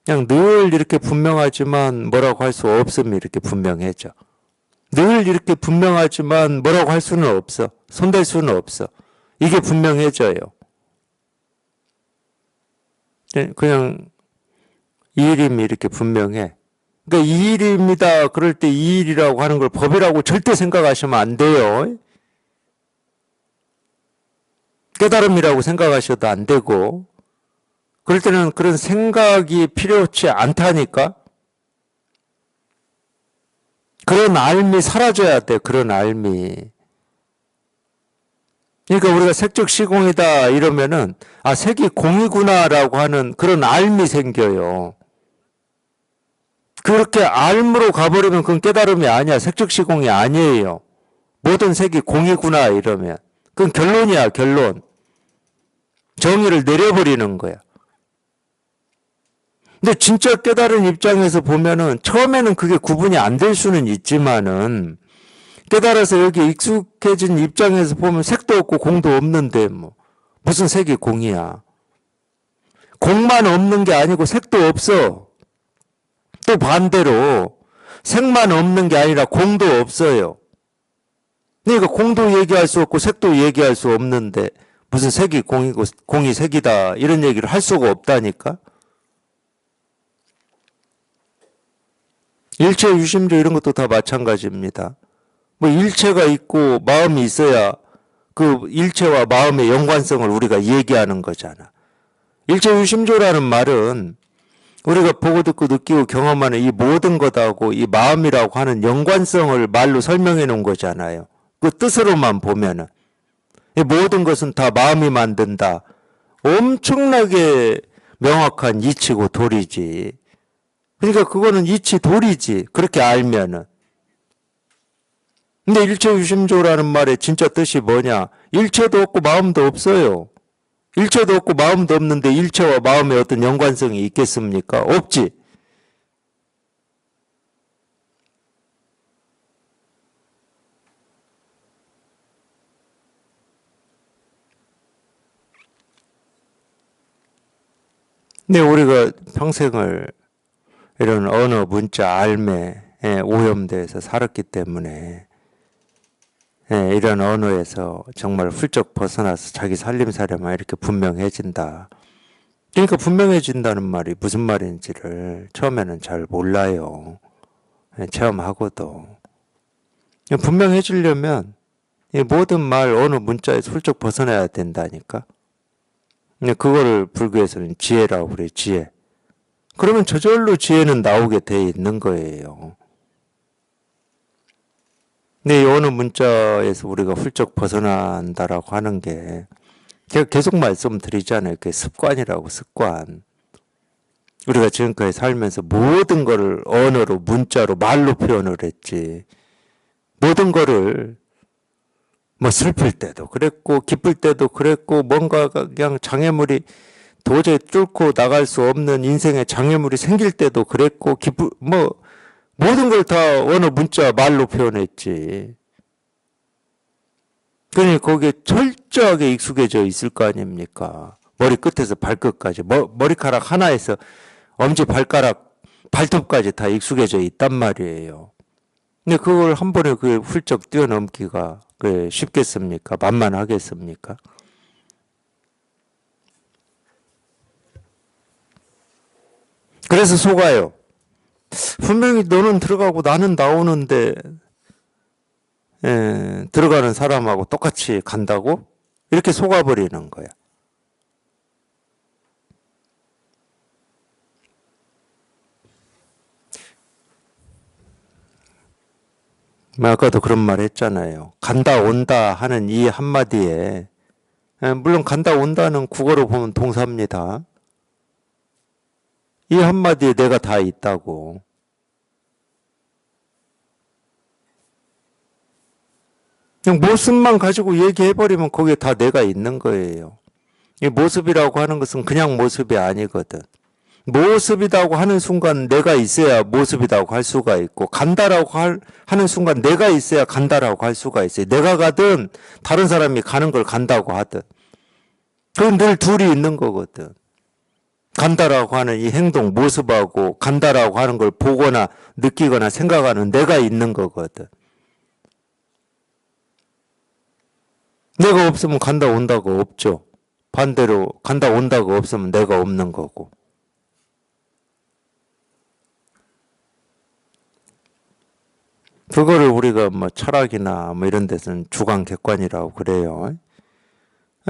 그냥 늘 이렇게 분명하지만 뭐라고 할 수 없음이 이렇게 분명해져. 늘 이렇게 분명하지만 뭐라고 할 수는 없어. 손댈 수는 없어. 이게 분명해져요. 그냥 이 일임이 이렇게 분명해. 그러니까 이 일입니다. 그럴 때 이 일이라고 하는 걸 법이라고 절대 생각하시면 안 돼요. 깨달음이라고 생각하셔도 안 되고 그럴 때는 그런 생각이 필요치 않다니까. 그런 알미 사라져야 돼. 그런 알미. 그러니까 우리가 색적 시공이다 이러면은 아 색이 공이구나라고 하는 그런 알미 생겨요. 그렇게 알무로 가버리면 그건 깨달음이 아니야. 색적 시공이 아니에요. 모든 색이 공이구나 이러면 그건 결론이야. 결론. 정의를 내려버리는 거야. 근데 진짜 깨달은 입장에서 보면은 처음에는 그게 구분이 안 될 수는 있지만은 깨달아서 여기 익숙해진 입장에서 보면 색도 없고 공도 없는데 뭐 무슨 색이 공이야. 공만 없는 게 아니고 색도 없어. 또 반대로 색만 없는 게 아니라 공도 없어요. 그러니까 공도 얘기할 수 없고 색도 얘기할 수 없는데 무슨 색이 공이고 공이 색이다 이런 얘기를 할 수가 없다니까. 일체 유심조 이런 것도 다 마찬가지입니다. 뭐 일체가 있고 마음이 있어야 그 일체와 마음의 연관성을 우리가 얘기하는 거잖아. 일체 유심조라는 말은 우리가 보고 듣고 느끼고 경험하는 이 모든 것하고 이 마음이라고 하는 연관성을 말로 설명해 놓은 거잖아요. 그 뜻으로만 보면은 이 모든 것은 다 마음이 만든다. 엄청나게 명확한 이치고 도리지. 그러니까 그거는 이치 도리지. 그렇게 알면은. 근데 일체유심조라는 말의 진짜 뜻이 뭐냐? 일체도 없고 마음도 없어요. 일체도 없고 마음도 없는데 일체와 마음의 어떤 연관성이 있겠습니까? 없지. 근데 우리가 평생을 이런 언어, 문자, 알매에 오염돼서 살았기 때문에 이런 언어에서 정말 훌쩍 벗어나서 자기 살림살이만 이렇게 분명해진다. 그러니까 분명해진다는 말이 무슨 말인지를 처음에는 잘 몰라요. 체험하고도. 분명해지려면 이 모든 말, 어느 문자에서 훌쩍 벗어나야 된다니까. 그거를 불교에서는 지혜라고 그래요. 지혜. 그러면 저절로 지혜는 나오게 돼 있는 거예요. 근데 이 어느 문자에서 우리가 훌쩍 벗어난다라고 하는 게 제가 계속 말씀드리잖아요. 그게 습관이라고 습관. 우리가 지금까지 살면서 모든 거를 언어로 문자로 말로 표현을 했지. 모든 거를 뭐 슬플 때도 그랬고 기쁠 때도 그랬고 뭔가 그냥 장애물이 도저히 뚫고 나갈 수 없는 인생의 장애물이 생길 때도 그랬고 뭐 모든 걸 다 어느 문자 말로 표현했지. 그러니 거기에 철저하게 익숙해져 있을 거 아닙니까? 머리 끝에서 발끝까지 머리카락 하나에서 엄지 발가락 발톱까지 다 익숙해져 있단 말이에요. 근데 그걸 한 번에 그 훌쩍 뛰어넘기가 쉽겠습니까? 만만하겠습니까? 그래서 속아요. 분명히 너는 들어가고 나는 나오는데 들어가는 사람하고 똑같이 간다고? 이렇게 속아버리는 거야. 아까도 그런 말 했잖아요. 간다 온다 하는 이 한마디에, 물론 간다 온다는 국어로 보면 동사입니다. 이 한마디에 내가 다 있다고. 그냥 모습만 가지고 얘기해버리면 거기에 다 내가 있는 거예요. 이 모습이라고 하는 것은 그냥 모습이 아니거든. 모습이라고 하는 순간 내가 있어야 모습이라고 할 수가 있고, 간다라고 하는 순간 내가 있어야 간다라고 할 수가 있어요. 내가 가든 다른 사람이 가는 걸 간다고 하든. 그건 늘 둘이 있는 거거든. 간다라고 하는 이 행동, 모습하고 간다라고 하는 걸 보거나 느끼거나 생각하는 내가 있는 거거든. 내가 없으면 간다 온다고 없죠. 반대로 간다 온다고 없으면 내가 없는 거고. 그거를 우리가 뭐 철학이나 뭐 이런 데서는 주관 객관이라고 그래요.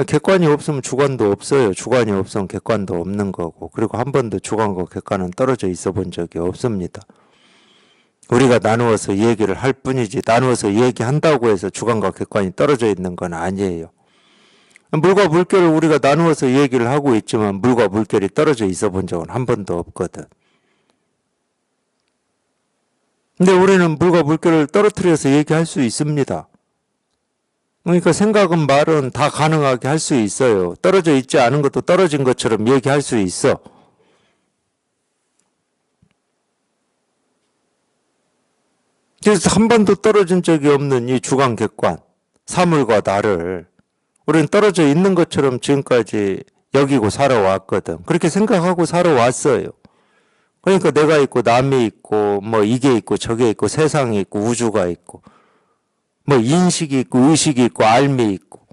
객관이 없으면 주관도 없어요. 주관이 없으면 객관도 없는 거고. 그리고 한 번도 주관과 객관은 떨어져 있어 본 적이 없습니다. 우리가 나누어서 얘기를 할 뿐이지 나누어서 얘기한다고 해서 주관과 객관이 떨어져 있는 건 아니에요. 물과 물결을 우리가 나누어서 얘기를 하고 있지만 물과 물결이 떨어져 있어 본 적은 한 번도 없거든. 근데 우리는 물과 물결을 떨어뜨려서 얘기할 수 있습니다. 그러니까 생각은 말은 다 가능하게 할 수 있어요. 떨어져 있지 않은 것도 떨어진 것처럼 얘기할 수 있어. 그래서 한 번도 떨어진 적이 없는 이 주관 객관, 사물과 나를 우리는 떨어져 있는 것처럼 지금까지 여기고 살아왔거든. 그렇게 생각하고 살아왔어요. 그러니까 내가 있고 남이 있고 뭐 이게 있고 저게 있고 세상이 있고 우주가 있고 뭐 인식이 있고 의식이 있고 알미 있고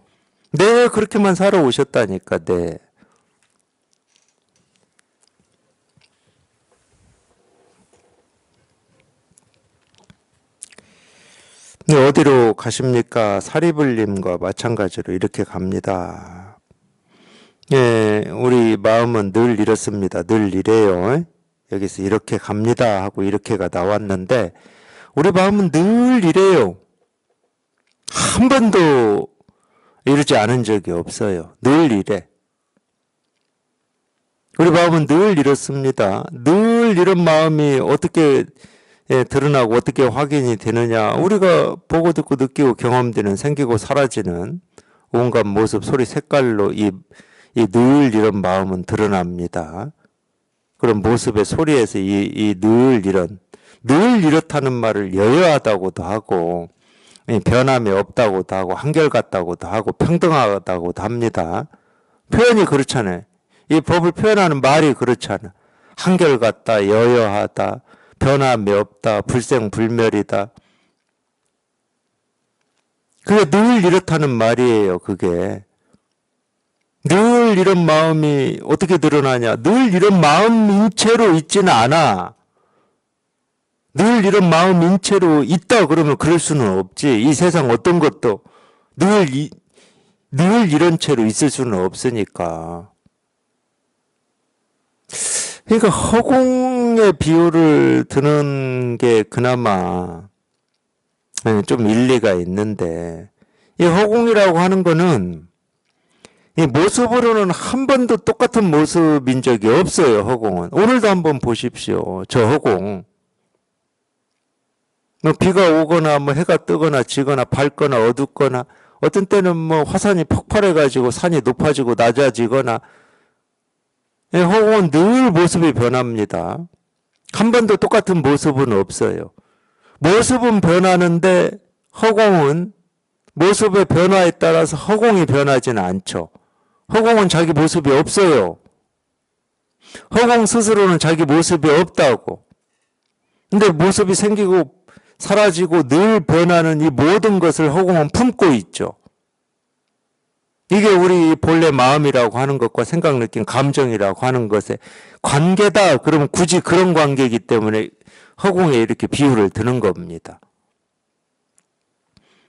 네 그렇게만 살아오셨다니까. 네. 네, 어디로 가십니까? 사리불님과 마찬가지로 이렇게 갑니다. 예, 우리 마음은 늘 이렇습니다. 늘 이래요. 여기서 이렇게 갑니다 하고 이렇게가 나왔는데 우리 마음은 늘 이래요. 한 번도 이러지 않은 적이 없어요. 늘 이래. 우리 마음은 늘 이렇습니다. 늘 이런 마음이 어떻게 드러나고 어떻게 확인이 되느냐. 우리가 보고 듣고 느끼고 경험되는 생기고 사라지는 온갖 모습, 소리, 색깔로 이 늘 이런 마음은 드러납니다. 그런 모습의 소리에서 늘 이렇다는 말을 여여하다고도 하고 변함이 없다고도 하고 한결같다고도 하고 평등하다고도 합니다. 표현이 그렇잖아요. 이 법을 표현하는 말이 그렇잖아. 한결같다, 여여하다, 변함이 없다, 불생불멸이다. 그게 늘 이렇다는 말이에요. 그게. 늘 이런 마음이 어떻게 드러나냐. 늘 이런 마음인 채로 있지는 않아. 늘 이런 마음인 채로 있다 그러면 그럴 수는 없지. 이 세상 어떤 것도 늘 이런 채로 있을 수는 없으니까. 그러니까 허공의 비유를 드는 게 그나마 좀 일리가 있는데 이 허공이라고 하는 거는 이 모습으로는 한 번도 똑같은 모습인 적이 없어요. 허공은. 오늘도 한번 보십시오. 저 허공. 뭐 비가 오거나 뭐 해가 뜨거나 지거나 밝거나 어둡거나 어떤 때는 뭐 화산이 폭발해가지고 산이 높아지고 낮아지거나 허공은 늘 모습이 변합니다. 한 번도 똑같은 모습은 없어요. 모습은 변하는데 허공은 모습의 변화에 따라서 허공이 변하지는 않죠. 허공은 자기 모습이 없어요. 허공 스스로는 자기 모습이 없다고. 근데 모습이 생기고 사라지고 늘 변하는 이 모든 것을 허공은 품고 있죠. 이게 우리 본래 마음이라고 하는 것과 생각, 느낌, 감정이라고 하는 것의 관계다. 그러면 굳이 그런 관계이기 때문에 허공에 이렇게 비유를 드는 겁니다.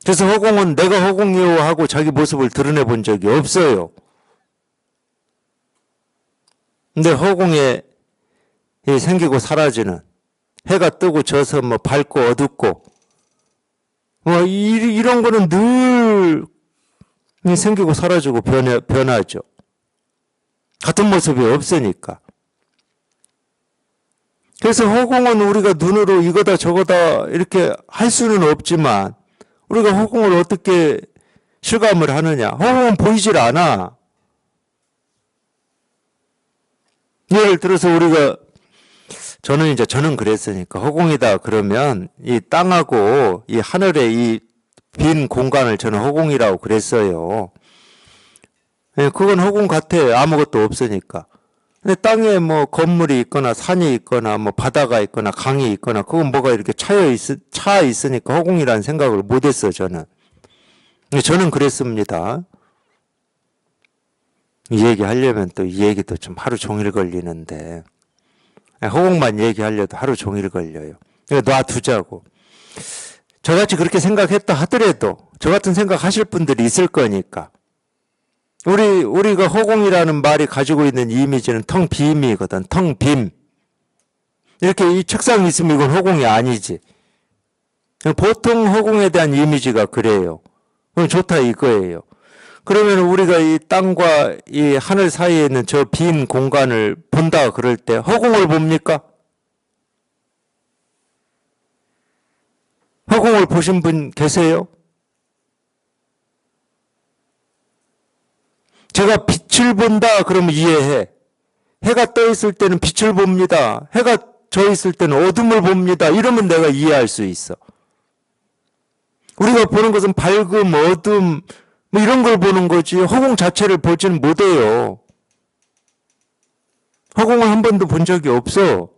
그래서 허공은 내가 허공이요 하고 자기 모습을 드러내 본 적이 없어요. 근데 허공에 생기고 사라지는, 해가 뜨고 져서 뭐 밝고 어둡고 뭐 이런 거는 늘 생기고 사라지고 변하죠. 같은 모습이 없으니까. 그래서 허공은 우리가 눈으로 이거다 저거다 이렇게 할 수는 없지만 우리가 허공을 어떻게 실감을 하느냐. 허공은 보이질 않아. 예를 들어서 저는 그랬으니까 허공이다 그러면 이 땅하고 이 하늘의 이 빈 공간을 저는 허공이라고 그랬어요. 그건 허공 같아. 아무것도 없으니까. 근데 땅에 뭐 건물이 있거나 산이 있거나 뭐 바다가 있거나 강이 있거나 그건 뭐가 이렇게 차 있으니까 허공이라는 생각을 못했어, 저는. 저는 그랬습니다. 이 얘기 하려면 또 이 얘기도 좀 하루 종일 걸리는데 허공만 얘기하려도 하루 종일 걸려요. 그러니까 놔두자고. 저같이 그렇게 생각했다 하더라도 저 같은 생각 하실 분들이 있을 거니까. 우리가 허공이라는 말이 가지고 있는 이미지는 텅 빔이거든. 텅 빔. 이렇게 이 책상이 있으면 이건 허공이 아니지. 보통 허공에 대한 이미지가 그래요. 그건 좋다 이거예요. 그러면 우리가 이 땅과 이 하늘 사이에 있는 저 빈 공간을 본다 그럴 때 허공을 봅니까? 허공을 보신 분 계세요? 제가 빛을 본다 그러면 이해해. 해가 떠 있을 때는 빛을 봅니다. 해가 져 있을 때는 어둠을 봅니다. 이러면 내가 이해할 수 있어. 우리가 보는 것은 밝음, 어둠 뭐 이런 걸 보는 거지 허공 자체를 보지는 못해요. 허공을 한 번도 본 적이 없어.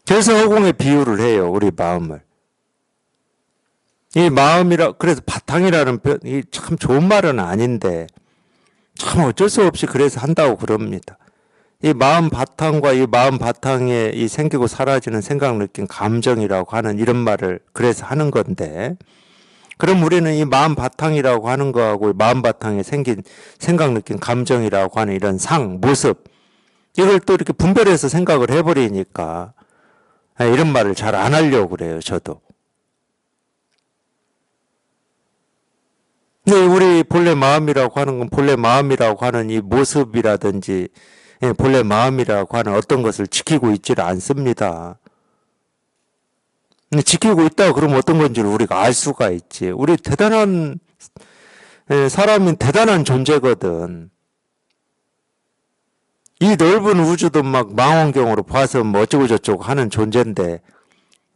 그래서 허공에 비유를 해요. 우리 마음을. 이 그래서 바탕이라는 표현이 참 좋은 말은 아닌데 참 어쩔 수 없이 그래서 한다고 그럽니다. 이 마음 바탕과 이 마음 바탕에 이 생기고 사라지는 생각, 느낌, 감정이라고 하는 이런 말을 그래서 하는 건데 그럼 우리는 이 마음 바탕이라고 하는 거하고 마음 바탕에 생긴 생각, 느낌, 감정이라고 하는 이런 모습 이걸 또 이렇게 분별해서 생각을 해버리니까 이런 말을 잘 안 하려고 그래요, 저도. 근데 우리 본래 마음이라고 하는 건 본래 마음이라고 하는 이 모습이라든지 본래 마음이라고 하는 어떤 것을 지키고 있지를 않습니다. 근데 지키고 있다 그러면 어떤 건지를 우리가 알 수가 있지. 우리 대단한 사람은 대단한 존재거든. 이 넓은 우주도 막 망원경으로 봐서 뭐 어쩌고 저쩌고 하는 존재인데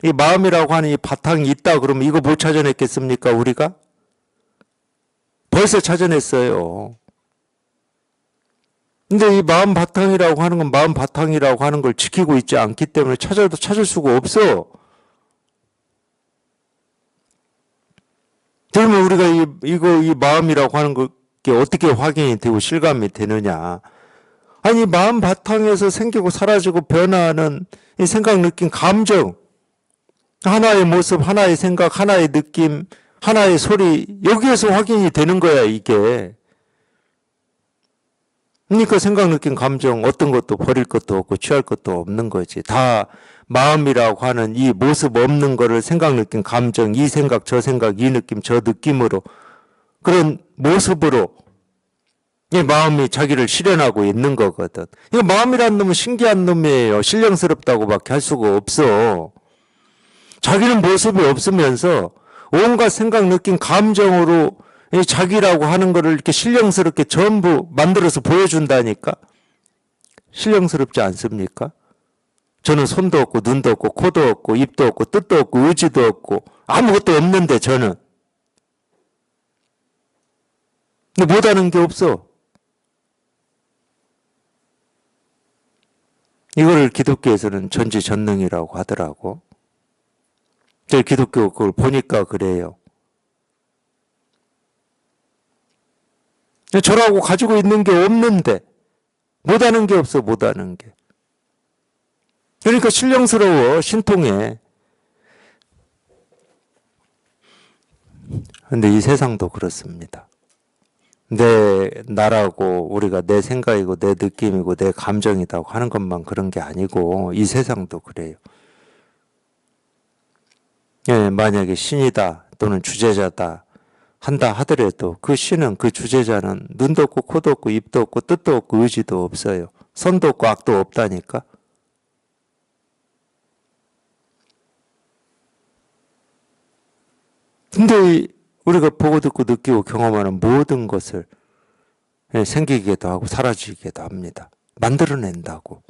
이 마음이라고 하는 이 바탕이 있다 그러면 이거 못 찾아냈겠습니까 우리가? 벌써 찾아냈어요. 근데 이 마음 바탕이라고 하는 건 마음 바탕이라고 하는 걸 지키고 있지 않기 때문에 찾아도 찾을 수가 없어. 그러면 우리가 이 마음이라고 하는 게 어떻게 확인이 되고 실감이 되느냐. 아니, 마음 바탕에서 생기고 사라지고 변화하는 이 생각, 느낌, 감정. 하나의 모습, 하나의 생각, 하나의 느낌, 하나의 소리. 여기에서 확인이 되는 거야, 이게. 그러니까 생각, 느낌, 감정 어떤 것도 버릴 것도 없고 취할 것도 없는 거지. 다 마음이라고 하는 이 모습 없는 거를 생각, 느낌, 감정, 이 생각, 저 생각, 이 느낌, 저 느낌으로 그런 모습으로 이 마음이 자기를 실현하고 있는 거거든. 이 마음이란 놈은 신기한 놈이에요. 신령스럽다고밖에 할 수가 없어. 자기는 모습이 없으면서 온갖 생각, 느낌, 감정으로 이 자기라고 하는 거를 이렇게 신령스럽게 전부 만들어서 보여준다니까? 신령스럽지 않습니까? 저는 손도 없고 눈도 없고 코도 없고 입도 없고 뜻도 없고 의지도 없고 아무것도 없는데 저는. 근데 못하는 게 없어. 이거를 기독교에서는 전지전능이라고 하더라고. 저 기독교 그걸 보니까 그래요. 저라고 가지고 있는 게 없는데, 못하는 게 없어, 못하는 게. 그러니까 신령스러워, 신통해. 근데 이 세상도 그렇습니다. 나라고 우리가 내 생각이고 내 느낌이고 내 감정이라고 하는 것만 그런 게 아니고 이 세상도 그래요. 예, 만약에 신이다 또는 주제자다 한다 하더라도 그 신은 그 주제자는 눈도 없고 코도 없고 입도 없고 뜻도 없고 의지도 없어요. 선도 없고 악도 없다니까. 근데 우리가 보고 듣고 느끼고 경험하는 모든 것을 생기기도 하고 사라지기도 합니다. 만들어낸다고.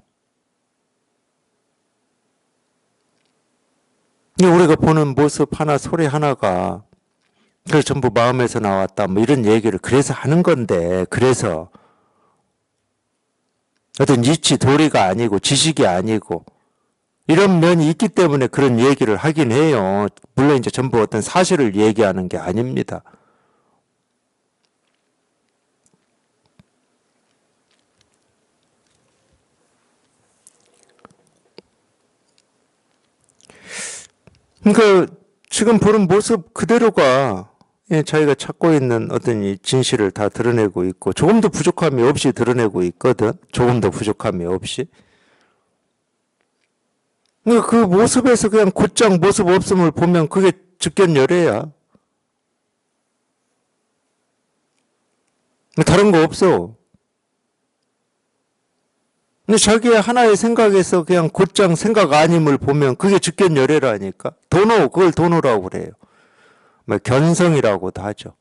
우리가 보는 모습 하나, 소리 하나가 그걸 전부 마음에서 나왔다 뭐 이런 얘기를 그래서 하는 건데, 그래서 어떤 이치 도리가 아니고 지식이 아니고 이런 면이 있기 때문에 그런 얘기를 하긴 해요. 물론 이제 전부 어떤 사실을 얘기하는 게 아닙니다. 그러니까 지금 보는 모습 그대로가 자기가 찾고 있는 어떤 이 진실을 다 드러내고 있고 조금도 부족함이 없이 드러내고 있거든. 조금도 부족함이 없이. 그러니까 그 모습에서 그냥 곧장 모습 없음을 보면 그게 즉견열애야. 다른 거 없어. 근데 자기의 하나의 생각에서 그냥 곧장 생각 아님을 보면 그게 즉견열애라니까. 도노, 그걸 도노라고 그래요. 뭐 견성이라고도 하죠.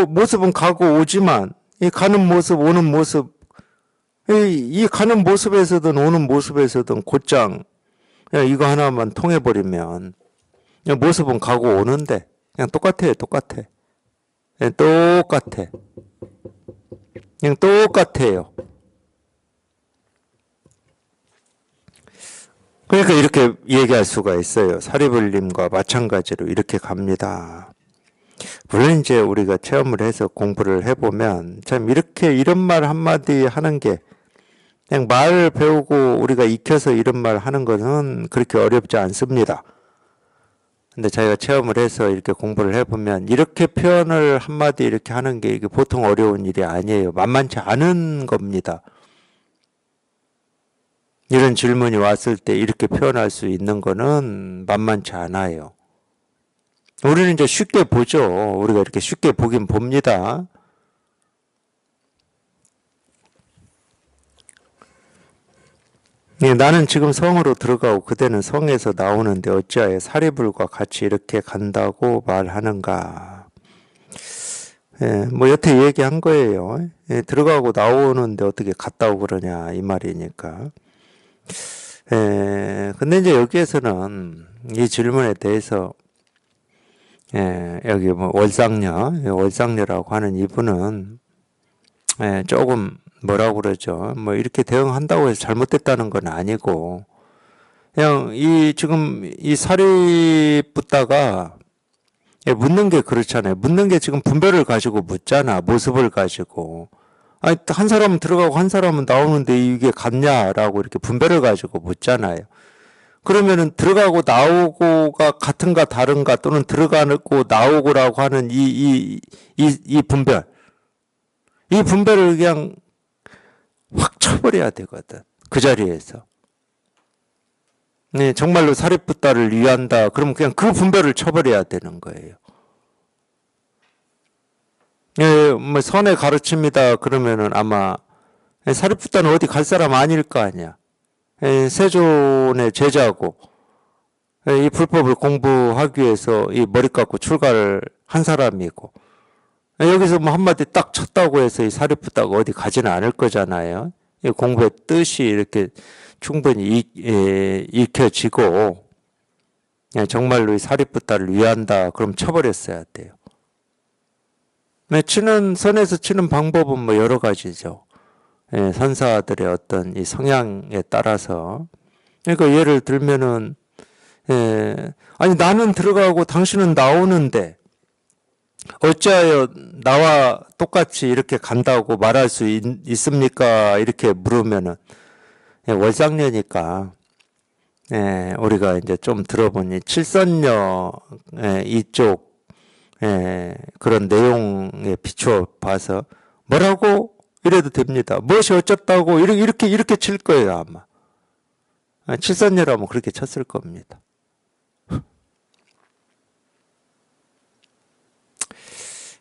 모습은 가고 오지만 이 가는 모습, 오는 모습, 이 가는 모습에서든 오는 모습에서든 곧장 그냥 이거 하나만 통해버리면 그냥 모습은 가고 오는데 그냥 똑같아요, 똑같아. 그냥 똑같아. 그냥 똑같아요. 그러니까 이렇게 얘기할 수가 있어요. 사리불림과 마찬가지로 이렇게 갑니다. 물론 이제 우리가 체험을 해서 공부를 해보면 참 이렇게 이런 말 한마디 하는 게 그냥 말 배우고 우리가 익혀서 이런 말 하는 것은 그렇게 어렵지 않습니다. 근데 자기가 체험을 해서 이렇게 공부를 해보면 이렇게 표현을 한마디 이렇게 하는 게 이게 보통 어려운 일이 아니에요. 만만치 않은 겁니다. 이런 질문이 왔을 때 이렇게 표현할 수 있는 거는 만만치 않아요. 우리는 이제 쉽게 보죠. 우리가 이렇게 쉽게 보긴 봅니다. 나는 지금 성으로 들어가고 그대는 성에서 나오는데 어찌하여 사리불과 같이 이렇게 간다고 말하는가. 뭐 여태 얘기한 거예요. 들어가고 나오는데 어떻게 갔다고 그러냐 이 말이니까. 근데 이제 여기에서는 이 질문에 대해서 여기 뭐 월상녀라고 하는 이분은 조금 뭐라고 그러죠? 뭐 이렇게 대응한다고 해서 잘못됐다는 건 아니고 그냥 지금 이 사리붓다가 묻는 게 그렇잖아요. 묻는 게 지금 분별을 가지고 묻잖아. 모습을 가지고. 아니, 한 사람은 들어가고 한 사람은 나오는데 이게 같냐라고 이렇게 분별을 가지고 묻잖아요. 그러면은 들어가고 나오고가 같은가 다른가 또는 들어가고 나오고라고 하는 이 분별. 이 분별을 그냥 확 쳐버려야 되거든. 그 자리에서. 네, 정말로 사리붓다를 위한다. 그러면 그냥 그 분별을 쳐버려야 되는 거예요. 뭐 선의 가르침이다 그러면은 아마 사리붓다는 어디 갈 사람 아닐 거 아니야. 세존의 제자고 이 불법을 공부하기 위해서 이 머리 깎고 출가를 한 사람이고 여기서 뭐 한마디 딱 쳤다고 해서 이 사리붓다가 어디 가지는 않을 거잖아요. 이 공부의 뜻이 이렇게 충분히 익혀지고 정말로 이 사리붓다를 위한다 그럼 쳐버렸어야 돼요. 치는 선에서 치는 방법은 뭐 여러 가지죠. 선사들의 어떤 이 성향에 따라서 그러니까 예를 들면은 아니 나는 들어가고 당신은 나오는데 어찌하여 나와 똑같이 이렇게 간다고 말할 수 있습니까? 이렇게 물으면은 월상녀니까 우리가 이제 좀 들어보니 칠선녀 이쪽 그런 내용에 비추어 봐서 뭐라고 이래도 됩니다. 무엇이 어쨌다고 이렇게 칠 거예요 아마. 칠선녀라면 그렇게 쳤을 겁니다.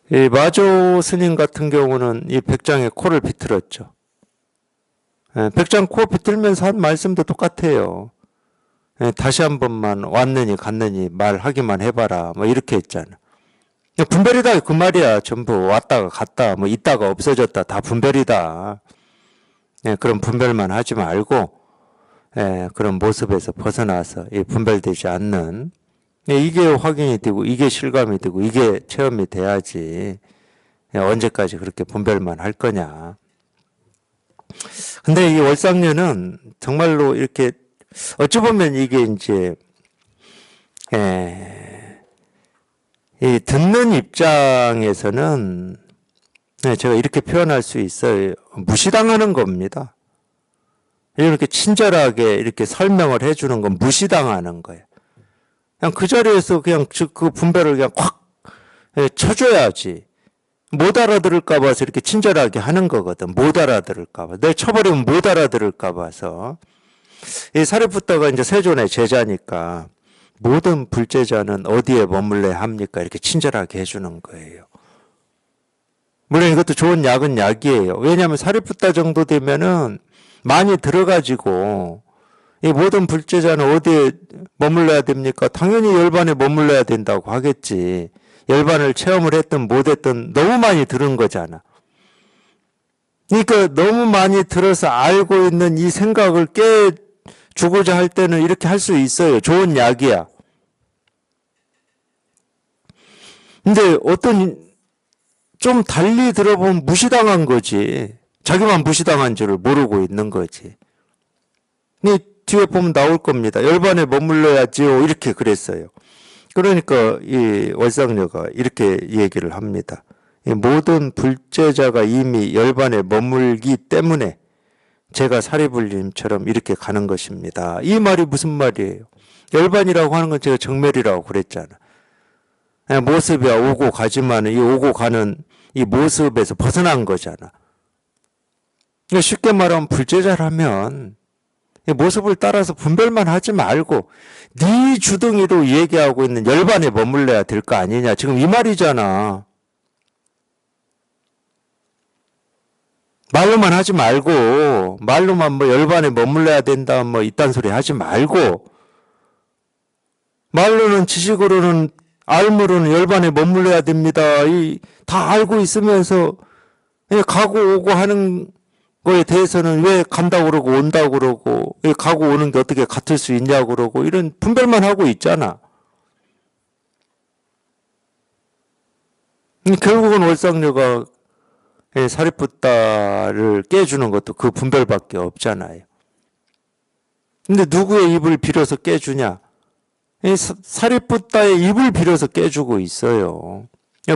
이 마조 스님 같은 경우는 이 백장의 코를 비틀었죠. 백장 코 비틀면서 한 말씀도 똑같아요. 다시 한 번만 왔느니 갔느니 말하기만 해봐라. 뭐 이렇게 했잖아. 분별이다 그 말이야. 전부 왔다가 갔다 뭐 있다가 없어졌다 다 분별이다. 그런 분별만 하지 말고 그런 모습에서 벗어나서 분별되지 않는 이게 확인이 되고 이게 실감이 되고 이게 체험이 돼야지 언제까지 그렇게 분별만 할 거냐. 근데 이 월상녀는 정말로 이렇게 어찌 보면 이게 이제 이 듣는 입장에서는 제가 이렇게 표현할 수 있어요. 무시당하는 겁니다. 이렇게 친절하게 이렇게 설명을 해주는 건 무시당하는 거예요. 그냥 그 자리에서 그냥 그 분별을 그냥 확 쳐줘야지. 못 알아들을까 봐서 이렇게 친절하게 하는 거거든. 못 알아들을까 봐. 내가 쳐버리면 못 알아들을까 봐서. 이 사리푸트가 이제 세존의 제자니까 모든 불제자는 어디에 머물러야 합니까? 이렇게 친절하게 해주는 거예요. 물론 이것도 좋은 약은 약이에요. 왜냐하면 사리푸트 정도 되면은 많이 들어가지고 이 모든 불제자는 어디에 머물러야 됩니까? 당연히 열반에 머물러야 된다고 하겠지. 열반을 체험을 했든 못했든 너무 많이 들은 거잖아. 그러니까 너무 많이 들어서 알고 있는 이 생각을 깨주고자 할 때는 이렇게 할 수 있어요. 좋은 약이야. 근데 어떤 좀 달리 들어보면 무시당한 거지. 자기만 무시당한 줄을 모르고 있는 거지. 근데 뒤에 보면 나올 겁니다. 열반에 머물러야지요. 이렇게 그랬어요. 그러니까 이 월상녀가 이렇게 얘기를 합니다. 이 모든 불제자가 이미 열반에 머물기 때문에 제가 사리불님처럼 이렇게 가는 것입니다. 이 말이 무슨 말이에요? 열반이라고 하는 건 제가 정멸이라고 그랬잖아. 모습이야 오고 가지만 이 오고 가는 이 모습에서 벗어난 거잖아. 그러니까 쉽게 말하면 불제자라면 모습을 따라서 분별만 하지 말고 네 주둥이로 얘기하고 있는 열반에 머물러야 될 거 아니냐. 지금 이 말이잖아. 말로만 하지 말고 말로만 뭐 열반에 머물러야 된다 뭐 이딴 소리 하지 말고 말로는 지식으로는 알므로는 열반에 머물러야 됩니다. 다 알고 있으면서 가고 오고 하는 거에 대해서는 왜 간다고 그러고 온다고 그러고 왜 가고 오는 게 어떻게 같을 수 있냐고 그러고 이런 분별만 하고 있잖아. 결국은 월상녀가 사리푸트를 깨주는 것도 그 분별밖에 없잖아요. 근데 누구의 입을 빌어서 깨주냐? 사리푸트의 입을 빌어서 깨주고 있어요.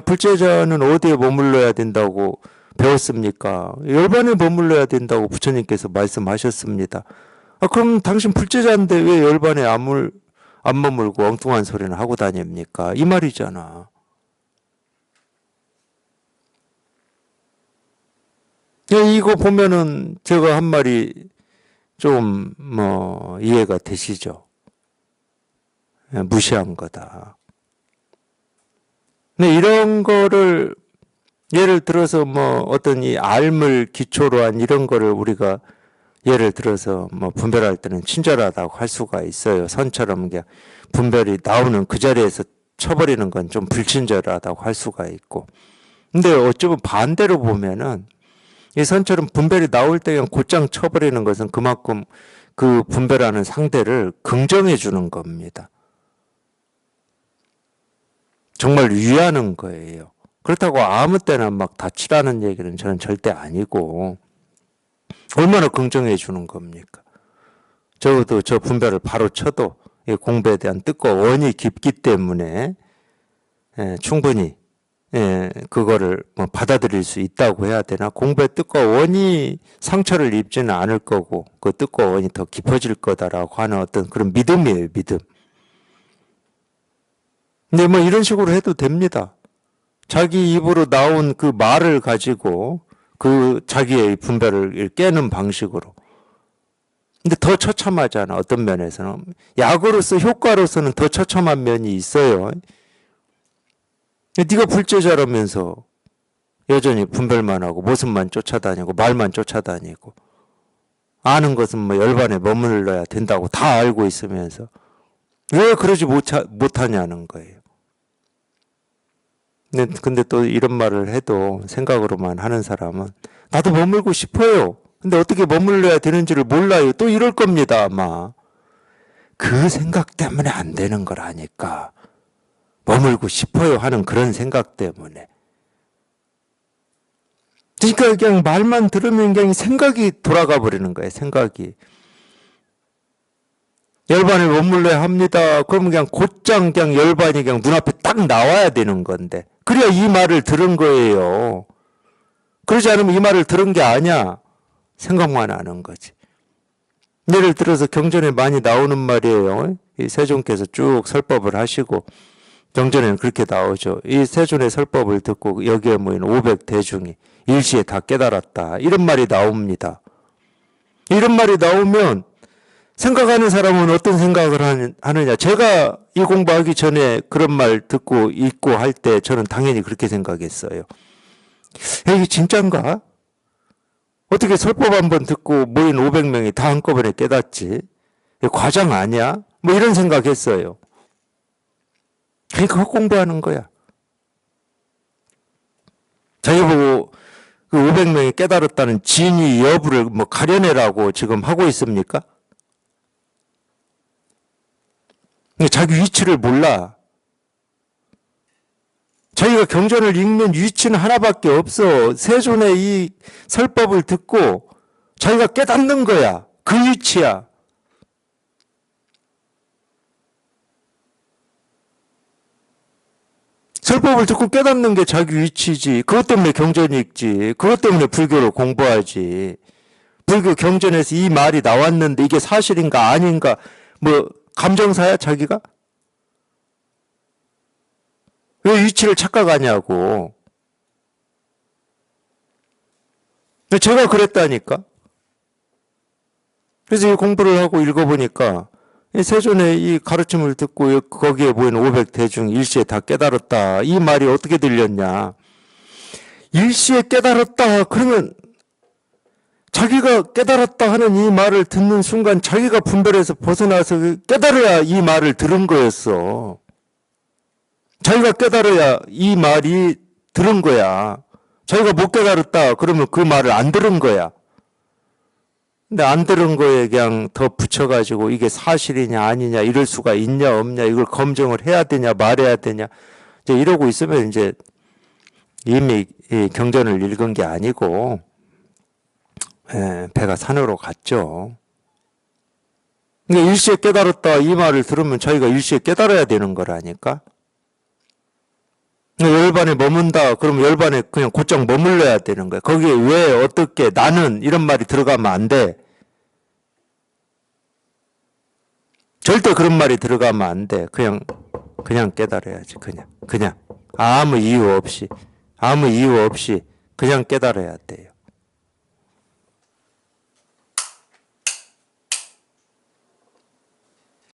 불제자는 어디에 머물러야 된다고 배웠습니까? 열반에 머물러야 된다고 부처님께서 말씀하셨습니다. 그럼 당신 불제자인데 왜 열반에 안 머물고 엉뚱한 소리는 하고 다닙니까? 이 말이잖아. 이거 보면은 제가 한 말이 좀 이해가 되시죠? 무시한 거다. 근데 이런 거를 예를 들어서 어떤 이 알을 기초로 한 이런 거를 우리가 예를 들어서 분별할 때는 친절하다고 할 수가 있어요. 선처럼 분별이 나오는 그 자리에서 쳐버리는 건 좀 불친절하다고 할 수가 있고. 근데 어쩌면 반대로 보면은 이 선처럼 분별이 나올 때 그냥 곧장 쳐버리는 것은 그만큼 그 분별하는 상대를 긍정해 주는 겁니다. 정말 위하는 거예요. 그렇다고 아무 때나 막 다치라는 얘기는 저는 절대 아니고 얼마나 긍정해 주는 겁니까? 적어도 저 분별을 바로 쳐도 이 공부에 대한 뜻과 원이 깊기 때문에 충분히 그거를 뭐 받아들일 수 있다고 해야 되나? 공부의 뜻과 원이 상처를 입지는 않을 거고 그 뜻과 원이 더 깊어질 거다라고 하는 어떤 그런 믿음이에요, 믿음. 근데 뭐 이런 식으로 해도 됩니다. 자기 입으로 나온 그 말을 가지고 그 자기의 분별을 깨는 방식으로. 근데 더 처참하잖아, 어떤 면에서는. 약으로서 효과로서는 더 처참한 면이 있어요. 네가 불제자라면서 여전히 분별만 하고 모습만 쫓아다니고 말만 쫓아다니고 아는 것은 뭐 열반에 머물러야 된다고 다 알고 있으면서 왜 그러지 못하냐는 거예요. 근데 또 이런 말을 해도 생각으로만 하는 사람은 나도 머물고 싶어요. 근데 어떻게 머물러야 되는지를 몰라요. 또 이럴 겁니다, 아마. 그 생각 때문에 안 되는 거라니까. 머물고 싶어요 하는 그런 생각 때문에. 그러니까 그냥 말만 들으면 그냥 생각이 돌아가 버리는 거예요, 생각이. 열반에 머물러야 합니다. 그러면 그냥 곧장 그냥 열반이 그냥 눈앞에 딱 나와야 되는 건데. 그래야 이 말을 들은 거예요. 그러지 않으면 이 말을 들은 게 아니야. 생각만 하는 거지. 예를 들어서 경전에 많이 나오는 말이에요. 이 세존께서 쭉 설법을 하시고 경전에는 그렇게 나오죠. 이 세존의 설법을 듣고 여기에 모인 500대중이 일시에 다 깨달았다. 이런 말이 나옵니다. 이런 말이 나오면 생각하는 사람은 어떤 생각을 하느냐. 제가 이 공부하기 전에 그런 말 듣고 읽고 할 때 저는 당연히 그렇게 생각했어요. 이게 진짠가? 어떻게 설법 한번 듣고 모인 500명이 다 한꺼번에 깨닫지? 과장 아니야? 뭐 이런 생각했어요. 그러니까 헛공부하는 거야. 자기 보고 그 500명이 깨달았다는 진위 여부를 뭐 가려내라고 지금 하고 있습니까? 자기 위치를 몰라. 자기가 경전을 읽는 위치는 하나밖에 없어. 세존의 이 설법을 듣고 자기가 깨닫는 거야. 그 위치야. 설법을 듣고 깨닫는 게 자기 위치지. 그것 때문에 경전 읽지. 그것 때문에 불교를 공부하지. 불교 경전에서 이 말이 나왔는데 이게 사실인가 아닌가 뭐 감정사야 자기가? 왜 위치를 착각하냐고. 제가 그랬다니까. 그래서 이 공부를 하고 읽어보니까 이 세존의 이 가르침을 듣고 거기에 모인 500대중 일시에 다 깨달았다. 이 말이 어떻게 들렸냐. 일시에 깨달았다. 그러면 자기가 깨달았다 하는 이 말을 듣는 순간 자기가 분별해서 벗어나서 깨달아야 이 말을 들은 거였어. 자기가 깨달아야 이 말이 들은 거야. 자기가 못 깨달았다 그러면 그 말을 안 들은 거야. 근데 안 들은 거에 그냥 더 붙여가지고 이게 사실이냐 아니냐 이럴 수가 있냐 없냐 이걸 검증을 해야 되냐 말해야 되냐 이제 이러고 있으면 이제 이미 경전을 읽은 게 아니고 배가 산으로 갔죠. 근데 일시에 깨달았다 이 말을 들으면 자기가 일시에 깨달아야 되는 거라니까. 열반에 머문다 그러면 열반에 그냥 곧장 머물러야 되는 거야. 거기에 왜 어떻게 나는 이런 말이 들어가면 안 돼. 절대 그런 말이 들어가면 안 돼. 그냥 깨달아야지. 그냥 아무 이유 없이 그냥 깨달아야 돼요.